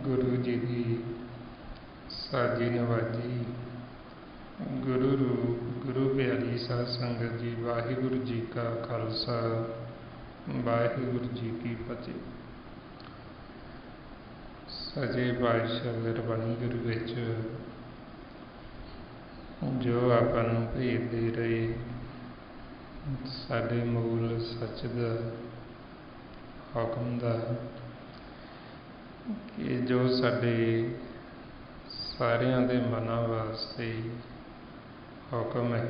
गुरु जी की साजी नवाजी गुरु रूप गुरु प्यारी साध संगत जी, वाहिगुरु जी का खालसा वाहिगुरु जी की फतेह। सजे पातशाह गुरबाणी गुरु विच जो आपां नूं भेद दे रहे साडे मूल सच दा हुकम दा कि जो साडे सारियां दे मनां वास्ते हुकम है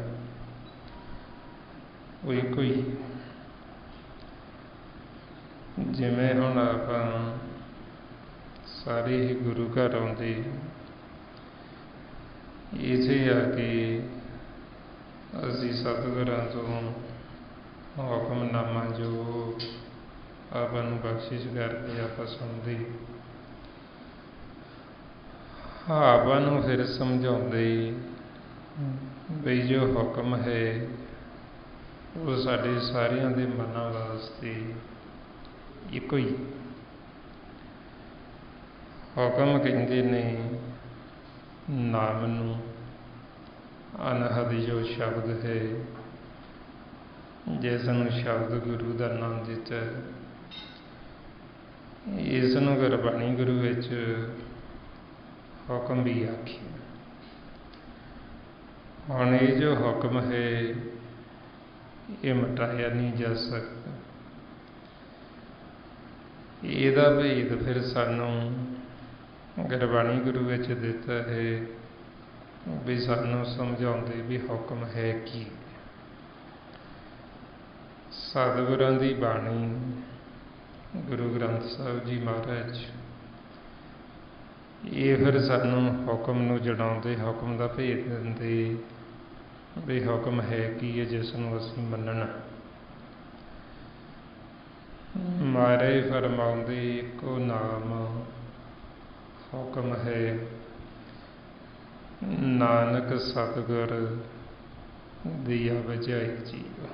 वो इको ही। जिवें हुण आपां सारे ही गुरु घर आउंदे इसे आके असीं सतगुरां तों हुकमनामा जो आपां नूं बख्शिश करके आपां सुणदे, आपां नूं फिर समझाउंदे बई जो हुकम है वो साडे सारियां दे मनां वास्ते इको ही। हुकम कहंदे ने नाम नूं, अनहद जो शब्द है जिस नूं शब्द गुरु का नाम दिता है, इस नूं गुरबाणी गुरु विच हुकम भी आखिया। हुण ये जो हुकम है ये मिटाया नहीं जा सकता। इहदा भेद फिर सानूं गुरबाणी गुरु विच दिता है भी सानूं समझाउंदे भी हुकम है की। सतगुरां दी बाणी गुरु ग्रंथ साहिब जी महाराज ਇਹ ਫਿਰ ਸਾਨੂੰ ਹੁਕਮ ਨੂੰ ਜਣਾਉਂਦੇ, ਹੁਕਮ ਦਾ ਭੇਦ ਦਿੰਦੇ ਵੀ ਹੁਕਮ ਹੈ ਕੀ ਹੈ ਜਿਸ ਨੂੰ ਅਸੀਂ ਮੰਨਣਾ। ਮਹਾਰਾਜ ਫਰਮਾਉਂਦੇ ਇੱਕੋ ਨਾਮ ਹੁਕਮ ਹੈ, ਨਾਨਕ ਸਤਿਗੁਰ ਦੀਆ ਬੁਝਾਈ ਜੀਵ।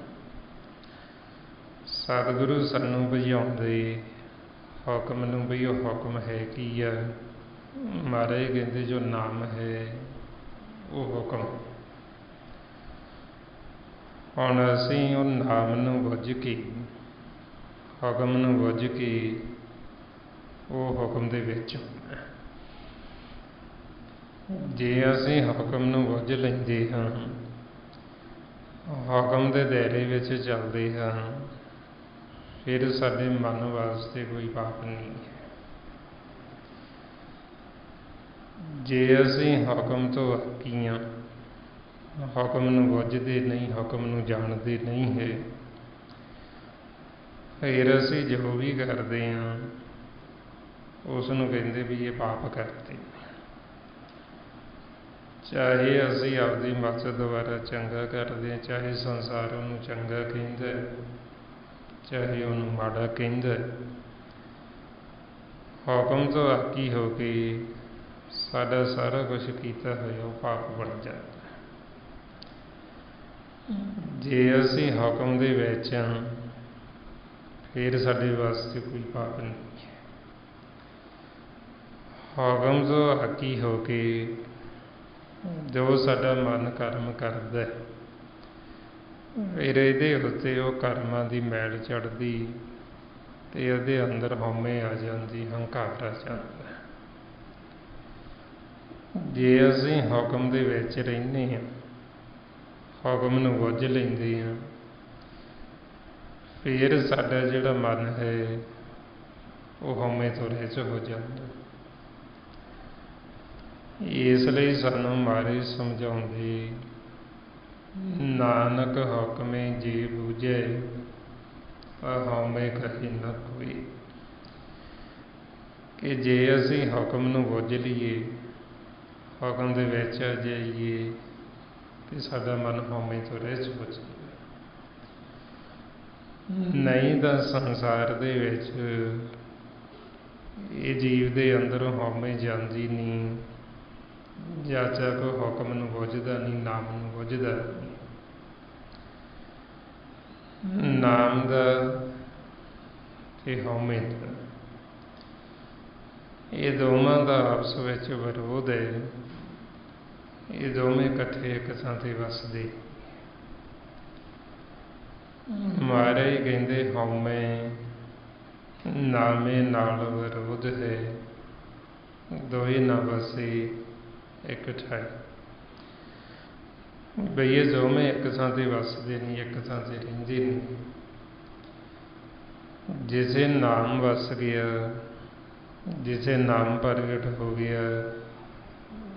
ਸਤਿਗੁਰੂ ਸਾਨੂੰ ਬੁਝਾਉਂਦੇ ਹੁਕਮ ਨੂੰ ਵੀ ਉਹ ਹੁਕਮ ਹੈ ਕੀ ਆ। ਮਹਾਰਾਜ ਕਹਿੰਦੇ ਜੋ ਨਾਮ ਹੈ ਉਹ ਹੁਕਮ। ਹੁਣ ਅਸੀਂ ਉਹ ਨਾਮ ਨੂੰ ਬੁੱਝ ਕੇ, ਹੁਕਮ ਨੂੰ ਬੁੱਝ ਕੇ ਉਹ ਹੁਕਮ ਦੇ ਵਿੱਚ ਹੋਣਾ। ਜੇ ਅਸੀਂ ਹੁਕਮ ਨੂੰ ਬੁੱਝ ਲੈਂਦੇ ਹਾਂ, ਹੁਕਮ ਦੇ ਦਾਇਰੇ ਵਿੱਚ ਚੱਲਦੇ ਹਾਂ, ਫਿਰ ਸਾਡੇ ਮਨ ਵਾਸਤੇ ਕੋਈ ਪਾਪ ਨਹੀਂ ਹੈ। ਜੇ ਅਸੀਂ ਹੁਕਮ ਤੋਂ ਅੱਕੀ ਹਾਂ, ਹੁਕਮ ਨੂੰ ਬੁੱਝਦੇ ਨਹੀਂ, ਹੁਕਮ ਨੂੰ ਜਾਣਦੇ ਨਹੀਂ ਹੈ, ਫਿਰ ਅਸੀਂ ਜੋ ਵੀ ਕਰਦੇ ਹਾਂ ਉਸ ਨੂੰ ਕਹਿੰਦੇ ਵੀ ਇਹ ਪਾਪ ਕਰਦੇ। ਚਾਹੇ ਅਸੀਂ ਆਪਦੀ ਮਕਸਦ ਦੁਆਰਾ ਚੰਗਾ ਕਰਦੇ ਹਾਂ, ਚਾਹੇ ਸੰਸਾਰ ਉਹਨੂੰ ਚੰਗਾ ਕਹਿੰਦਾ, ਚਾਹੇ ਉਹਨੂੰ ਮਾੜਾ ਕਹਿੰਦਾ, ਹੁਕਮ ਤੋਂ ਆਕੀ ਹੋ ਕੇ ਸਾਡਾ ਸਾਰਾ ਕੁਝ ਕੀਤਾ ਹੋਇਆ ਉਹ ਪਾਪ ਬਣ ਜਾਂਦਾ। ਜੇ ਅਸੀਂ ਹੁਕਮ ਦੇ ਵਿੱਚ ਹਾਂ ਫਿਰ ਸਾਡੇ ਵਾਸਤੇ ਕੋਈ ਪਾਪ ਨਹੀਂ ਹੈ। ਹੁਕਮ ਤੋਂ ਆਕੀ ਹੋ ਕੇ ਜੋ ਸਾਡਾ ਮਨ ਕਰਮ ਕਰਦਾ, ਫਿਰ ਇਹਦੇ ਉੱਤੇ ਉਹ ਕਰਮਾਂ ਦੀ ਮੈਲ ਚੜ੍ਹਦੀ ਤੇ ਉਹਦੇ ਅੰਦਰ ਹਉਮੈ ਆ ਜਾਂਦੀ, ਹੰਕਾਰ ਆ ਜਾਂਦਾ। ਜੇ ਅਸੀਂ ਹੁਕਮ ਦੇ ਵਿੱਚ ਰਹਿੰਦੇ ਹਾਂ, ਹੁਕਮ ਨੂੰ ਬੁੱਝ ਲੈਂਦੇ ਹਾਂ, ਫਿਰ ਸਾਡਾ ਜਿਹੜਾ ਮਨ ਹੈ ਉਹ ਹਉਮੈ ਤੋਂ ਰਹਿਤ ਹੋ ਜਾਂਦਾ। ਇਸ ਲਈ ਸਾਨੂੰ ਮਹਾਰਾਜ ਸਮਝਾਉਂਦੇ, ਨਾਨਕ ਹੁਕਮੇ ਜੇ ਬੂਝੈ ਹਉਮੈ ਕਹੀ ਨਾ ਕੋਈ। ਕਿ ਜੇ ਅਸੀਂ ਹੁਕਮ ਨੂੰ ਬੁੱਝ ਲਈਏ, ਹੁਕਮ ਦੇ ਵਿੱਚ ਆ ਜਾਈਏ, ਤੇ ਸਾਡਾ ਮਨ ਹਉਮੈ ਤੋਂ ਰਹਿਤ ਹੋ ਜਾਵੇ। ਨਹੀਂ ਤਾਂ ਸੰਸਾਰ ਦੇ ਵਿੱਚ ਇਹ ਜੀਵ ਦੇ ਅੰਦਰੋਂ ਹਉਮੈ ਜਾਂਦੀ ਨਹੀਂ, ਜਦ ਤੱਕ ਹੁਕਮ ਨੂੰ ਬੁੱਝਦਾ ਨਹੀਂ, ਨਾਮ ਨੂੰ ਬੁੱਝਦਾ ਨਹੀਂ। ਨਾਮ ਦਾ ਤੇ ਹਉਮੈ ਦਾ, ਇਹ ਦੋਵਾਂ ਦਾ ਆਪਸ ਵਿੱਚ ਵਿਰੋਧ ਹੈ। ਇਹ ਦੋਵੇਂ ਇਕੱਠੇ ਇੱਕ ਥਾਂ ਤੇ ਵੱਸਦੇ। ਮਹਾਰਾਜ ਕਹਿੰਦੇ ਹਉਮੈ ਨਾਮੇ ਨਾਲ ਵਿਰੋਧ ਹੈ, ਦੋਏ ਨਾ ਵਸੇ ਇੱਕ ਠਾਈ। ਬਈ ਇਹ ਦੋਵੇਂ ਇੱਕ ਥਾਂ ਤੇ ਵੱਸਦੇ ਨਹੀਂ, ਇੱਕ ਥਾਂ ਤੇ ਰਹਿੰਦੇ ਨਹੀਂ। ਜਿਸੇ ਨਾਮ ਵਸ ਗਿਆ, ਜਿਸੇ ਨਾਮ ਪ੍ਰਗਟ ਹੋ ਗਿਆ,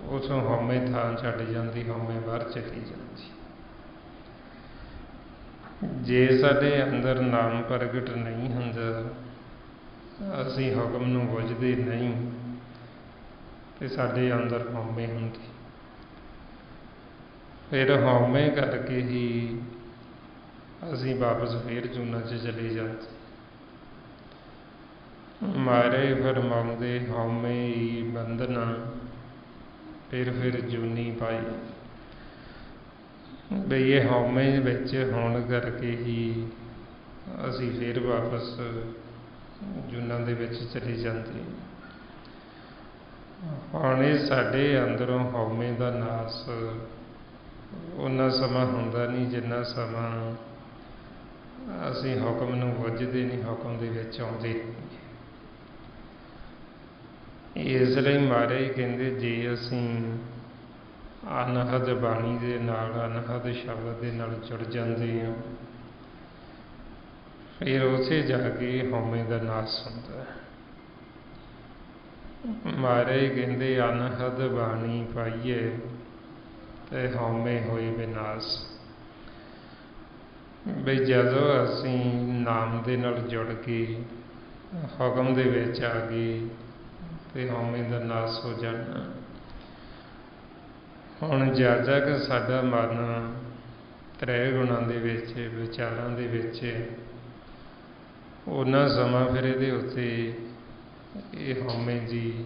ਉਸੋਂ ਹਉਮੈ ਥਾਂ ਛੱਡ ਜਾਂਦੀ, ਹਉਮੈ ਬਾਹਰ ਚਲੀ ਜਾਂਦੀ। ਜੇ ਸਾਡੇ ਅੰਦਰ ਨਾਮ ਪ੍ਰਗਟ ਨਹੀਂ ਹੁੰਦਾ, ਅਸੀਂ ਹੁਕਮ ਨੂੰ ਬੁੱਝਦੇ ਨਹੀਂ, ਤੇ ਸਾਡੇ ਅੰਦਰ ਹਉਮੈ ਹੁੰਦੀ। ਫਿਰ ਹਉਮੈ ਕਰਕੇ ਹੀ ਅਸੀਂ ਵਾਪਸ ਫੇਰ ਜੂਨਾਂ 'ਚ ਚਲੇ ਜਾਂਦੇ। ਮਹਾਰਾਜ ਫਰਮਾਉਂਦੇ ਹਉਮੈ ਹੀ ਬੰਧਨਾ, ਫਿਰ ਜੂਨੀ ਪਾਈ। ਬਈ ਇਹ ਹਉਮੈ ਵਿੱਚ ਹੋਣ ਕਰਕੇ ਹੀ ਅਸੀਂ ਫਿਰ ਵਾਪਸ ਜੂਨਾਂ ਦੇ ਵਿੱਚ ਚਲੇ ਜਾਂਦੇ। ਹੁਣ ਇਹ ਸਾਡੇ ਅੰਦਰੋਂ ਹਉਮੈ ਦਾ ਨਾਸ ਓਨਾ ਸਮਾਂ ਹੁੰਦਾ ਨਹੀਂ ਜਿੰਨਾ ਸਮਾਂ ਅਸੀਂ ਹੁਕਮ ਨੂੰ ਬੁੱਝਦੇ ਨਹੀਂ, ਹੁਕਮ ਦੇ ਵਿੱਚ ਆਉਂਦੇ ਨਹੀਂ। ਇਸ ਲਈ ਮਹਾਰਾਜ ਕਹਿੰਦੇ ਜੇ ਅਸੀਂ ਅਨਹਦ ਬਾਣੀ ਦੇ ਨਾਲ, ਅਨਹਦ ਸ਼ਬਦ ਦੇ ਨਾਲ ਜੁੜ ਜਾਂਦੇ ਹਾਂ, ਫਿਰ ਉੱਥੇ ਜਾ ਕੇ ਹਉਮੈ ਦਾ ਨਾਸ ਹੁੰਦਾ ਹੈ। ਮਹਾਰਾਜ ਕਹਿੰਦੇ ਅਨਹਦ ਬਾਣੀ ਪਾਈਏ ਤੇ ਹਉਮੈ ਹੋਈ ਵਿਨਾਸ਼। ਬਈ ਜਦੋਂ ਅਸੀਂ ਨਾਮ ਦੇ ਨਾਲ ਜੁੜ ਕੇ ਹੁਕਮ ਦੇ ਵਿੱਚ ਆ ਗਏ, ਤੇ ਹਉਮੈ ਦਾ ਨਾਸ ਹੋ ਜਾਣਾ। ਹੁਣ ਜਦ ਤੱਕ ਸਾਡਾ ਮਨ ਤ੍ਰੈ ਗੁਣਾਂ ਦੇ ਵਿੱਚ, ਵਿਚਾਰਾਂ ਦੇ ਵਿੱਚ, ਉਹਨਾਂ ਸਮਾਂ ਫਿਰ ਇਹਦੇ ਉੱਤੇ ਇਹ ਹਉਮੈ ਦੀ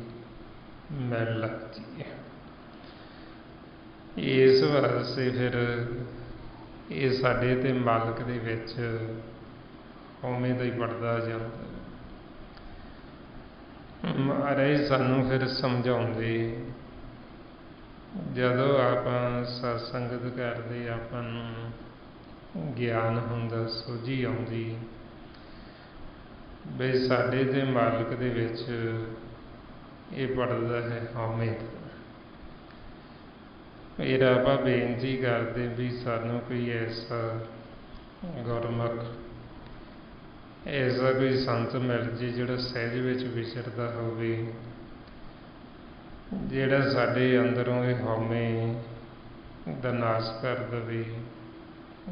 ਮੈਲ ਲੱਗਦੀ ਹੈ। ਇਸ ਵਾਸਤੇ ਫਿਰ ਇਹ ਸਾਡੇ ਤੇ ਮਾਲਕ ਦੇ ਵਿੱਚ ਹਉਮੈ ਦਾ ਹੀ ਪੜਦਾ ਜਾਂਦਾ। ਮਹਾਰਾਜ ਸਾਨੂੰ ਫਿਰ ਸਮਝਾਉਂਦੇ, ਜਦੋਂ ਆਪਾਂ ਸਤਸੰਗਤ ਕਰਦੇ, ਆਪਾਂ ਨੂੰ ਗਿਆਨ ਹੁੰਦਾ, ਸੋਝੀ ਆਉਂਦੀ ਬਈ ਸਾਡੇ ਤੇ ਮਾਲਕ ਦੇ ਵਿੱਚ ਇਹ ਪੜਦਾ ਹੈ ਹਉਮੈ। ਫਿਰ ਆਪਾਂ ਬੇਨਤੀ ਕਰਦੇ ਵੀ ਸਾਨੂੰ ਕੋਈ ਐਸਾ ਗੁਰਮੁਖ, ਐਸਾ ਕੋਈ ਸੰਤ ਮਿਲ ਜੇ ਜਿਹੜਾ ਸਹਿਜ ਵਿੱਚ ਵਿਚਰਦਾ ਹੋਵੇ, ਜਿਹੜਾ ਸਾਡੇ ਅੰਦਰੋਂ ਇਹ ਹਉਮੈ ਦਾ ਨਾਸ਼ ਕਰ ਦੇਵੇ,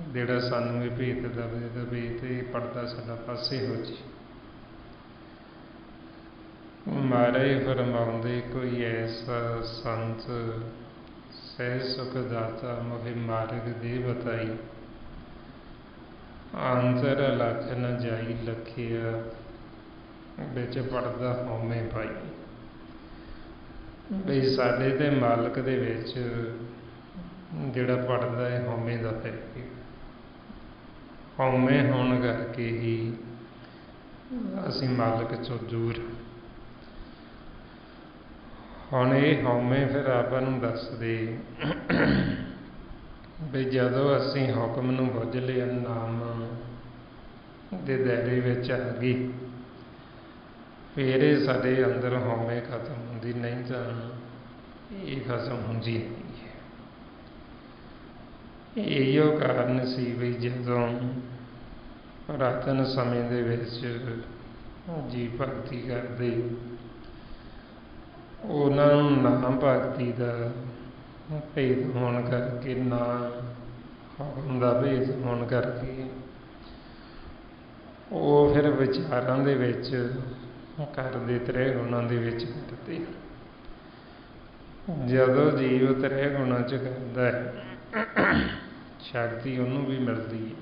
ਜਿਹੜਾ ਸਾਨੂੰ ਇਹ ਭੇਤ ਦੇਵੇ ਤੇ ਪੜਦਾ ਸਾਡਾ ਪਾਸੇ ਹੋ ਜੇ। ਮਹਾਰਾਜ ਫਰਮਾਉਂਦੇ, ਕੋਈ ਐਸਾ ਸੰਤ ਸਹਿਜ ਸੁਖ ਦਾਤਾ ਮੋਹਿ ਮਾਰਗ ਦੇ ਬਤਾਈ, ਅੰਤਰ ਲਖ ਨ ਜਾਈ ਲਖਿਆ, ਵਿੱਚ ਪੜਦਾ ਹਉਮੈ ਪਾਈ। ਬਈ ਸਾਡੇ ਤੇ ਮਾਲਕ ਦੇ ਵਿੱਚ ਜਿਹੜਾ ਪੜਦਾ ਹੈ ਹਉਮੈ ਦਾ ਪੈ ਗਿਆ। ਹਉਮੈ ਹੋਣ ਕਰਕੇ ਹੀ ਅਸੀਂ ਮਾਲਕ ਚੋਂ ਦੂਰ। ਹੁਣ ਇਹ ਹਉਮੈ ਫਿਰ ਆਪਾਂ ਨੂੰ ਦੱਸਦੇ ਵੀ ਜਦੋਂ ਅਸੀਂ ਹੁਕਮ ਨੂੰ ਬੁੱਝ ਲਿਆ, ਨਾਮ ਦੇ ਦਾਇਰੇ ਵਿੱਚ ਆ ਗਈ, ਫਿਰ ਇਹ ਸਾਡੇ ਅੰਦਰ ਹਉਮੈ ਖਤਮ ਹੁੰਦੀ, ਨਹੀਂ ਤਾਂ ਇਹ ਖਤਮ ਹੁੰਦੀ ਨਹੀਂ ਹੈ। ਇਹੋ ਕਾਰਨ ਸੀ ਵੀ ਜਦੋਂ ਪੁਰਾਤਨ ਸਮੇਂ ਦੇ ਵਿੱਚ ਜੀ ਭਗਤੀ ਕਰਦੇ, ਉਹਨਾਂ ਨੂੰ ਨਾਮ ਭਗਤੀ ਦਾ ਭੇਦ ਹੋਣ ਕਰਕੇ, ਨਾ ਹੁਕਮ ਦਾ ਭੇਦ ਹੋਣ ਕਰਕੇ, ਉਹ ਫਿਰ ਵਿਚਾਰਾਂ ਦੇ ਵਿੱਚ ਕਰਦੇ, ਤ੍ਰੈ ਗੁਣਾਂ ਦੇ ਵਿੱਚ ਕਰਦੇ। ਜਦੋਂ ਜੀਵ ਤ੍ਰੈ ਗੁਣਾਂ 'ਚ ਕਰਦਾ ਹੈ, ਸ਼ਕਤੀ ਉਹਨੂੰ ਵੀ ਮਿਲਦੀ ਹੈ।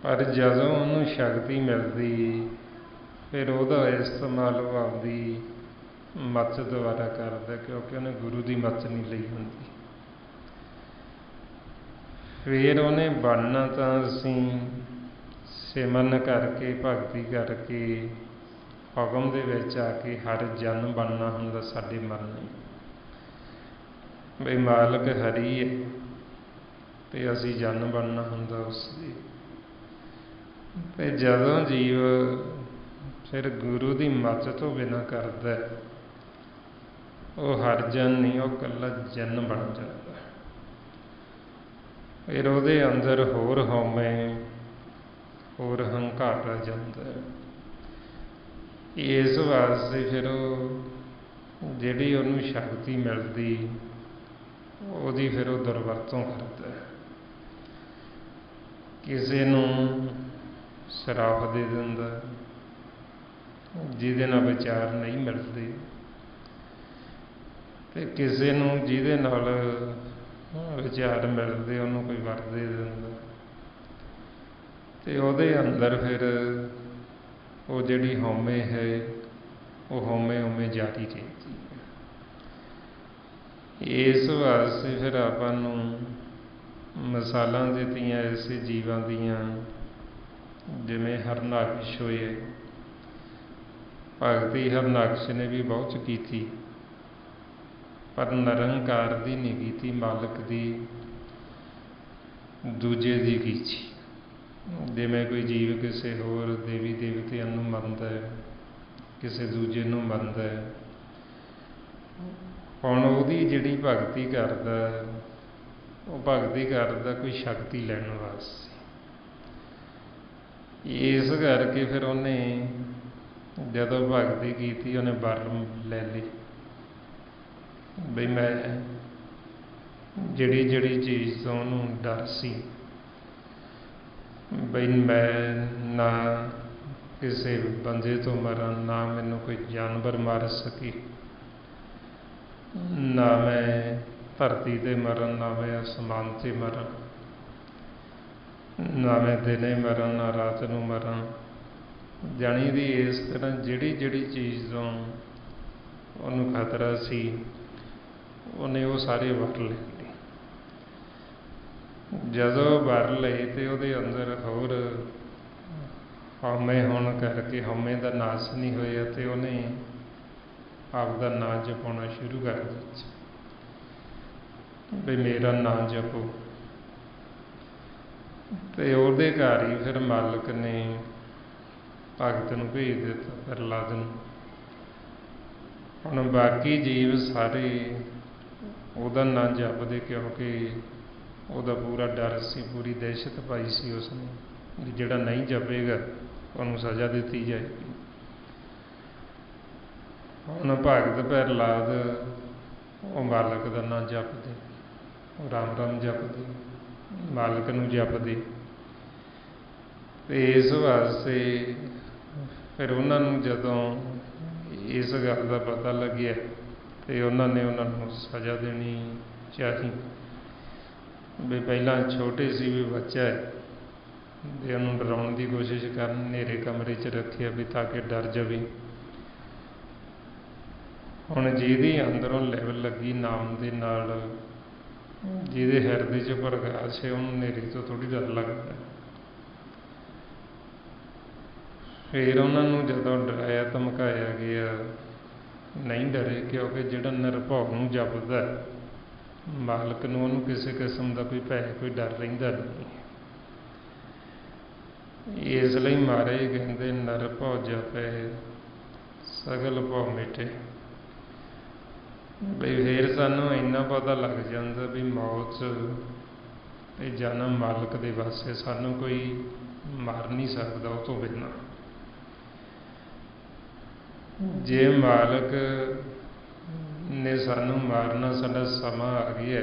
ਪਰ ਜਦੋਂ ਉਹਨੂੰ ਸ਼ਕਤੀ ਮਿਲਦੀ, ਫਿਰ ਉਹਦਾ ਇਸਤੇਮਾਲ ਉਹ ਆਪਦੀ ਮੱਤ ਦੁਆਰਾ ਕਰਦਾ, ਕਿਉਂਕਿ ਉਹਨੇ ਗੁਰੂ ਦੀ ਮੱਤ ਨਹੀਂ ਲਈ ਹੁੰਦੀ। ਫਿਰ ਉਹਨੇ ਬਣਨਾ ਤਾਂ ਅਸੀਂ ਸਿਮਰਨ ਕਰਕੇ, ਭਗਤੀ ਕਰਕੇ, ਹੁਕਮ ਦੇ ਵਿੱਚ ਆ ਕੇ ਹਰ ਜਨ ਬਣਨਾ ਹੁੰਦਾ ਸਾਡੇ ਮਨ ਨੂੰ। ਬਈ ਮਾਲਕ ਹਰੀ ਹੈ ਤੇ ਅਸੀਂ ਜਨ ਬਣਨਾ ਹੁੰਦਾ ਉਸ ਦੀ। ਤੇ ਜਦੋਂ ਜੀਵ ਫਿਰ ਗੁਰੂ ਦੀ ਮੱਤ ਤੋਂ ਬਿਨਾਂ ਕਰਦਾ, ਉਹ ਹਰ ਜਨ ਨਹੀਂ, ਉਹ ਇਕੱਲਾ ਜਨ ਬਣ ਜਾਂਦਾ। ਫਿਰ ਉਹਦੇ ਅੰਦਰ ਹੋਰ ਹਉਮੈ, ਹੋਰ ਹੰਕਾਰ ਆ ਜਾਂਦਾ। ਇਸ ਵਾਸਤੇ ਫਿਰ ਉਹ ਜਿਹੜੀ ਉਹਨੂੰ ਸ਼ਕਤੀ ਮਿਲਦੀ, ਉਹਦੀ ਫਿਰ ਉਹ ਦੁਰਵਰਤੋਂ ਕਰਦਾ। ਕਿਸੇ ਨੂੰ ਸ਼ਰਾਪ ਦੇ ਦਿੰਦਾ ਜਿਹਦੇ ਨਾਲ ਵਿਚਾਰ ਨਹੀਂ ਮਿਲਦੇ, ਤੇ ਕਿਸੇ ਨੂੰ ਜਿਹਦੇ ਨਾਲ ਵਿਚਾਰ ਮਿਲਦੇ ਉਹਨੂੰ ਕੋਈ ਵਰ ਦੇ ਦਿੰਦਾ, ਤੇ ਉਹਦੇ ਅੰਦਰ ਫਿਰ ਉਹ ਜਿਹੜੀ ਹਉਮੈ ਹੈ, ਉਹ ਹਉਮੈ ਉਵੇਂ ਜਾਰੀ ਰਹਿੰਦੀ ਹੈ। ਇਸ ਵਾਸਤੇ ਫਿਰ ਆਪਾਂ ਨੂੰ ਮਿਸਾਲਾਂ ਦਿੱਤੀਆਂ ਐਸੇ ਜੀਵਾਂ ਦੀਆਂ, ਜਿਵੇਂ ਹਰਨਾਕਸ਼ ਹੋਏ। ਭਗਤੀ ਹਰਨਾਕਸ਼ ਨੇ ਵੀ ਬਹੁਤ ਕੀਤੀ, ਪਰ ਨਿਰੰਕਾਰ ਦੀ ਨਹੀਂ ਕੀਤੀ, ਮਾਲਕ ਦੀ, ਦੂਜੇ ਦੀ ਕੀਤੀ। ਜਿਵੇਂ ਕੋਈ ਜੀਵ ਕਿਸੇ ਹੋਰ ਦੇਵੀ ਦੇਵਤਿਆਂ ਨੂੰ ਮੰਨਦਾ ਹੈ, ਕਿਸੇ ਦੂਜੇ ਨੂੰ ਮੰਨਦਾ ਹੈ, ਹੁਣ ਉਹਦੀ ਜਿਹੜੀ ਭਗਤੀ ਕਰਦਾ, ਉਹ ਭਗਤੀ ਕਰਦਾ ਕੋਈ ਸ਼ਕਤੀ ਲੈਣ ਵਾਸਤੇ। ਇਸ ਕਰਕੇ ਫਿਰ ਉਹਨੇ ਜਦੋਂ ਭਗਤੀ ਕੀਤੀ, ਉਹਨੇ ਵਰ ਲੈ ਲਈ ਬਈ ਮੈਂ ਜਿਹੜੀ ਚੀਜ਼ ਤੋਂ ਉਹਨੂੰ ਡਰ ਸੀ, ਬਈ ਮੈਂ ਨਾ ਕਿਸੇ ਬੰਦੇ ਤੋਂ ਮਰਾਂ, ਨਾ ਮੈਨੂੰ ਕੋਈ ਜਾਨਵਰ ਮਾਰ ਸਕੀ, ਨਾ ਮੈਂ ਧਰਤੀ 'ਤੇ ਮਰਾਂ, ਨਾ ਮੈਂ ਅਸਮਾਨ 'ਤੇ ਮਰਾਂ, ਨਾ ਮੈਂ ਦਿਨੇ ਮਰਾਂ, ਨਾ ਰਾਤ ਨੂੰ ਮਰਾਂ। ਜਾਣੀ ਦੀ ਇਸ ਤਰ੍ਹਾਂ ਜਿਹੜੀ ਜਿਹੜੀ ਚੀਜ਼ ਤੋਂ ਉਹਨੂੰ ਖਤਰਾ ਸੀ ਉਹਨੇ ਉਹ ਸਾਰੇ ਵਰ ਲਏ। ਜਦੋਂ ਵਰ ਲਏ ਤੇ ਉਹਦੇ ਅੰਦਰ ਹੋਰ ਹਉਮੈ ਹੋਣ ਕਰਕੇ ਹਉਮੈ ਦਾ ਨਾਸ਼ ਨਹੀਂ ਹੋਇਆ ਤੇ ਉਹਨੇ ਆਪਦਾ ਨਾਂ ਜਪਾਉਣਾ ਸ਼ੁਰੂ ਕਰ ਦਿੱਤਾ ਵੀ ਮੇਰਾ ਨਾਂ ਜਪੋ। ਤੇ ਉਹਦੇ ਘਰ ਹੀ ਫਿਰ ਮਾਲਕ ਨੇ ਭਗਤ ਨੂੰ ਭੇਜ ਦਿੱਤਾ, ਪ੍ਰਹਲਾਦ ਨੂੰ। ਹੁਣ ਬਾਕੀ ਜੀਵ ਸਾਰੇ ਉਹਦਾ ਨਾਂ ਜਪਦੇ, ਕਿਉਂਕਿ ਉਹਦਾ ਪੂਰਾ ਡਰ ਸੀ, ਪੂਰੀ ਦਹਿਸ਼ਤ ਪਾਈ ਸੀ ਉਸਨੇ ਵੀ ਜਿਹੜਾ ਨਹੀਂ ਜਪੇਗਾ ਉਹਨੂੰ ਸਜ਼ਾ ਦਿੱਤੀ ਜਾਏਗੀ। ਹੁਣ ਭਗਤ ਪ੍ਰਹਲਾਦ ਉਹ ਮਾਲਕ ਦਾ ਨਾਂ ਜਪਦੇ, ਉਹ ਰਾਮ ਰਾਮ ਜਪਦੇ, ਮਾਲਕ ਨੂੰ ਜਪਦੇ। ਤੇ ਇਸ ਵਾਸਤੇ ਫਿਰ ਉਹਨਾਂ ਨੂੰ ਜਦੋਂ ਇਸ ਗੱਲ ਦਾ ਪਤਾ ਲੱਗਿਆ ਤੇ ਉਹਨਾਂ ਨੇ ਉਹਨਾਂ ਨੂੰ ਸਜ਼ਾ ਦੇਣੀ ਚਾਹੀ ਵੀ ਪਹਿਲਾਂ ਛੋਟੇ ਸੀ ਵੀ ਬੱਚਾ ਹੈ ਵੀ ਉਹਨੂੰ ਡਰਾਉਣ ਦੀ ਕੋਸ਼ਿਸ਼ ਕਰਨ, ਹਨੇਰੇ ਕਮਰੇ 'ਚ ਰੱਖਿਆ ਵੀ ਤਾਂ ਕਿ ਡਰ ਜਾਵੇ। ਹੁਣ ਜਿਹਦੀ ਅੰਦਰੋਂ ਲੈਵਲ ਲੱਗੀ ਨਾਮ ਦੇ ਨਾਲ, ਜਿਹਦੇ ਹਿਰਦੇ 'ਚ ਪ੍ਰਕਾਸ਼ ਹੈ, ਉਹਨੂੰ ਹਨੇਰੇ ਤੋਂ ਥੋੜ੍ਹੀ ਡਰ ਲੱਗਦਾ। ਫਿਰ ਉਹਨਾਂ ਨੂੰ ਜਦੋਂ ਡਰਾਇਆ ਧਮਕਾਇਆ ਗਿਆ, ਨਹੀਂ ਡਰੇ, ਕਿਉਂਕਿ ਜਿਹੜਾ ਨਿਰਭਉ ਨੂੰ ਜਪਦਾ ਮਾਲਕ ਨੂੰ, ਉਹਨੂੰ ਕਿਸੇ ਕਿਸਮ ਦਾ ਕੋਈ ਭੈ, ਕੋਈ ਡਰ ਰਹਿੰਦਾ ਨਹੀਂ। ਇਸ ਲਈ ਮਹਾਰਾਜ ਕਹਿੰਦੇ ਨਿਰਭਉ ਜਪੈ ਸਗਲ ਭਉ ਮਿਟੇ। ਬਈ ਫਿਰ ਸਾਨੂੰ ਇੰਨਾ ਪਤਾ ਲੱਗ ਜਾਂਦਾ ਵੀ ਮੌਤ ਤੇ ਜਨਮ ਮਾਲਕ ਦੇ ਵਾਸਤੇ, ਸਾਨੂੰ ਕੋਈ ਮਾਰ ਨਹੀਂ ਸਕਦਾ ਉਹ ਤੋਂ ਬਿਨਾਂ। ਜੇ ਮਾਲਕ ਨੇ ਸਾਨੂੰ ਮਾਰਨਾ, ਸਾਡਾ ਸਮਾਂ ਆ ਗਿਆ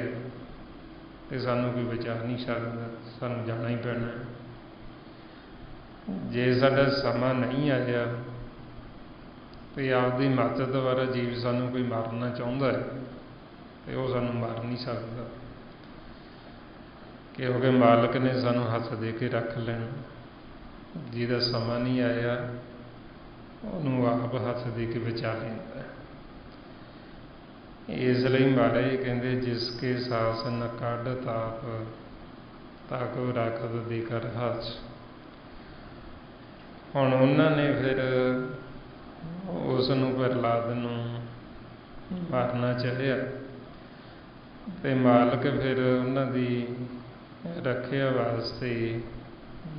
ਤੇ ਸਾਨੂੰ ਕੋਈ ਬਚਾ ਨਹੀਂ ਸਕਦਾ, ਸਾਨੂੰ ਜਾਣਾ ਹੀ ਪੈਣਾ। ਜੇ ਸਾਡਾ ਸਮਾਂ ਨਹੀਂ ਆਇਆ ਤੇ ਆਪਦੀ ਮੱਤ ਦੁਆਰਾ ਜੀਵ ਸਾਨੂੰ ਕੋਈ ਮਾਰਨਾ ਚਾਹੁੰਦਾ ਹੈ ਤੇ ਉਹ ਸਾਨੂੰ ਮਾਰ ਨਹੀਂ ਸਕਦਾ, ਕਿਉਂਕਿ ਮਾਲਕ ਨੇ ਸਾਨੂੰ ਹੱਥ ਦੇ ਕੇ ਰੱਖ ਲੈਣਾ। ਜਿਹਦਾ ਸਮਾਂ ਨਹੀਂ ਆਇਆ ਉਹਨੂੰ ਆਪ ਹੱਥ ਦੇ ਕੇ ਬਚਾ ਲੈਂਦਾ। ਇਸ ਲਈ ਮਹਾਰਾਜ ਕਹਿੰਦੇ ਜਿਸ ਕੇ ਸਾਸ ਨ ਕੱਢ ਤਾਪ, ਤਾਕੋ ਰਾਖਤ ਦੇ ਕਰ ਹੱਥ। ਹੁਣ ਉਹਨਾਂ ਨੇ ਫਿਰ ਉਸ ਨੂੰ, ਪ੍ਰਹਲਾਦ ਨੂੰ ਮਾਰਨਾ ਚਾਹਿਆ ਤੇ ਮਾਲਕ ਫਿਰ ਉਹਨਾਂ ਦੀ ਰੱਖਿਆ ਵਾਸਤੇ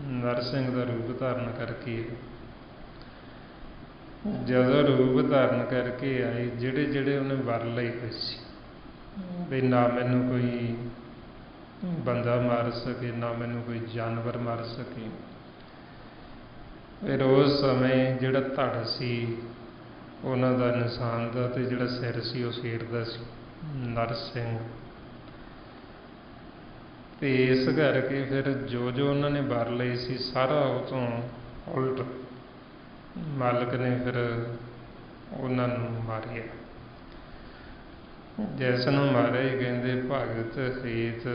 ਨਰਸਿੰਘ ਦਾ ਰੂਪ ਧਾਰਨ ਕਰਕੇ, ਜਦੋਂ ਰੂਪ ਧਾਰਨ ਕਰਕੇ ਆਏ, ਜਿਹੜੇ ਜਿਹੜੇ ਉਹਨੇ ਵਰ ਲਏ ਹੋਏ ਸੀ ਵੀ ਨਾ ਮੈਨੂੰ ਕੋਈ ਬੰਦਾ ਮਾਰ ਸਕੇ, ਨਾ ਮੈਨੂੰ ਕੋਈ ਜਾਨਵਰ ਮਾਰ ਸਕੇ। ਫਿਰ ਉਸ ਸਮੇਂ ਜਿਹੜਾ ਧੜ ਸੀ ਉਹਨਾਂ ਦਾ ਇਨਸਾਨ ਦਾ ਤੇ ਜਿਹੜਾ ਸਿਰ ਸੀ ਉਹ ਸ਼ੇਰ ਦਾ ਸੀ, ਨਰਸਿੰਘ। ਤੇ ਇਸ ਕਰਕੇ ਫਿਰ ਜੋ ਜੋ ਉਹਨਾਂ ਨੇ ਵਰ ਲਏ ਸੀ ਸਾਰਾ ਉਹ ਤੋਂ ਉਲਟ ਮਾਲਕ ਨੇ ਫਿਰ ਉਹਨਾਂ ਨੂੰ ਮਾਰਿਆ। ਜਿਸ ਨੂੰ ਮਹਾਰਾਜ ਕਹਿੰਦੇ ਭਗਤ ਹੇਤ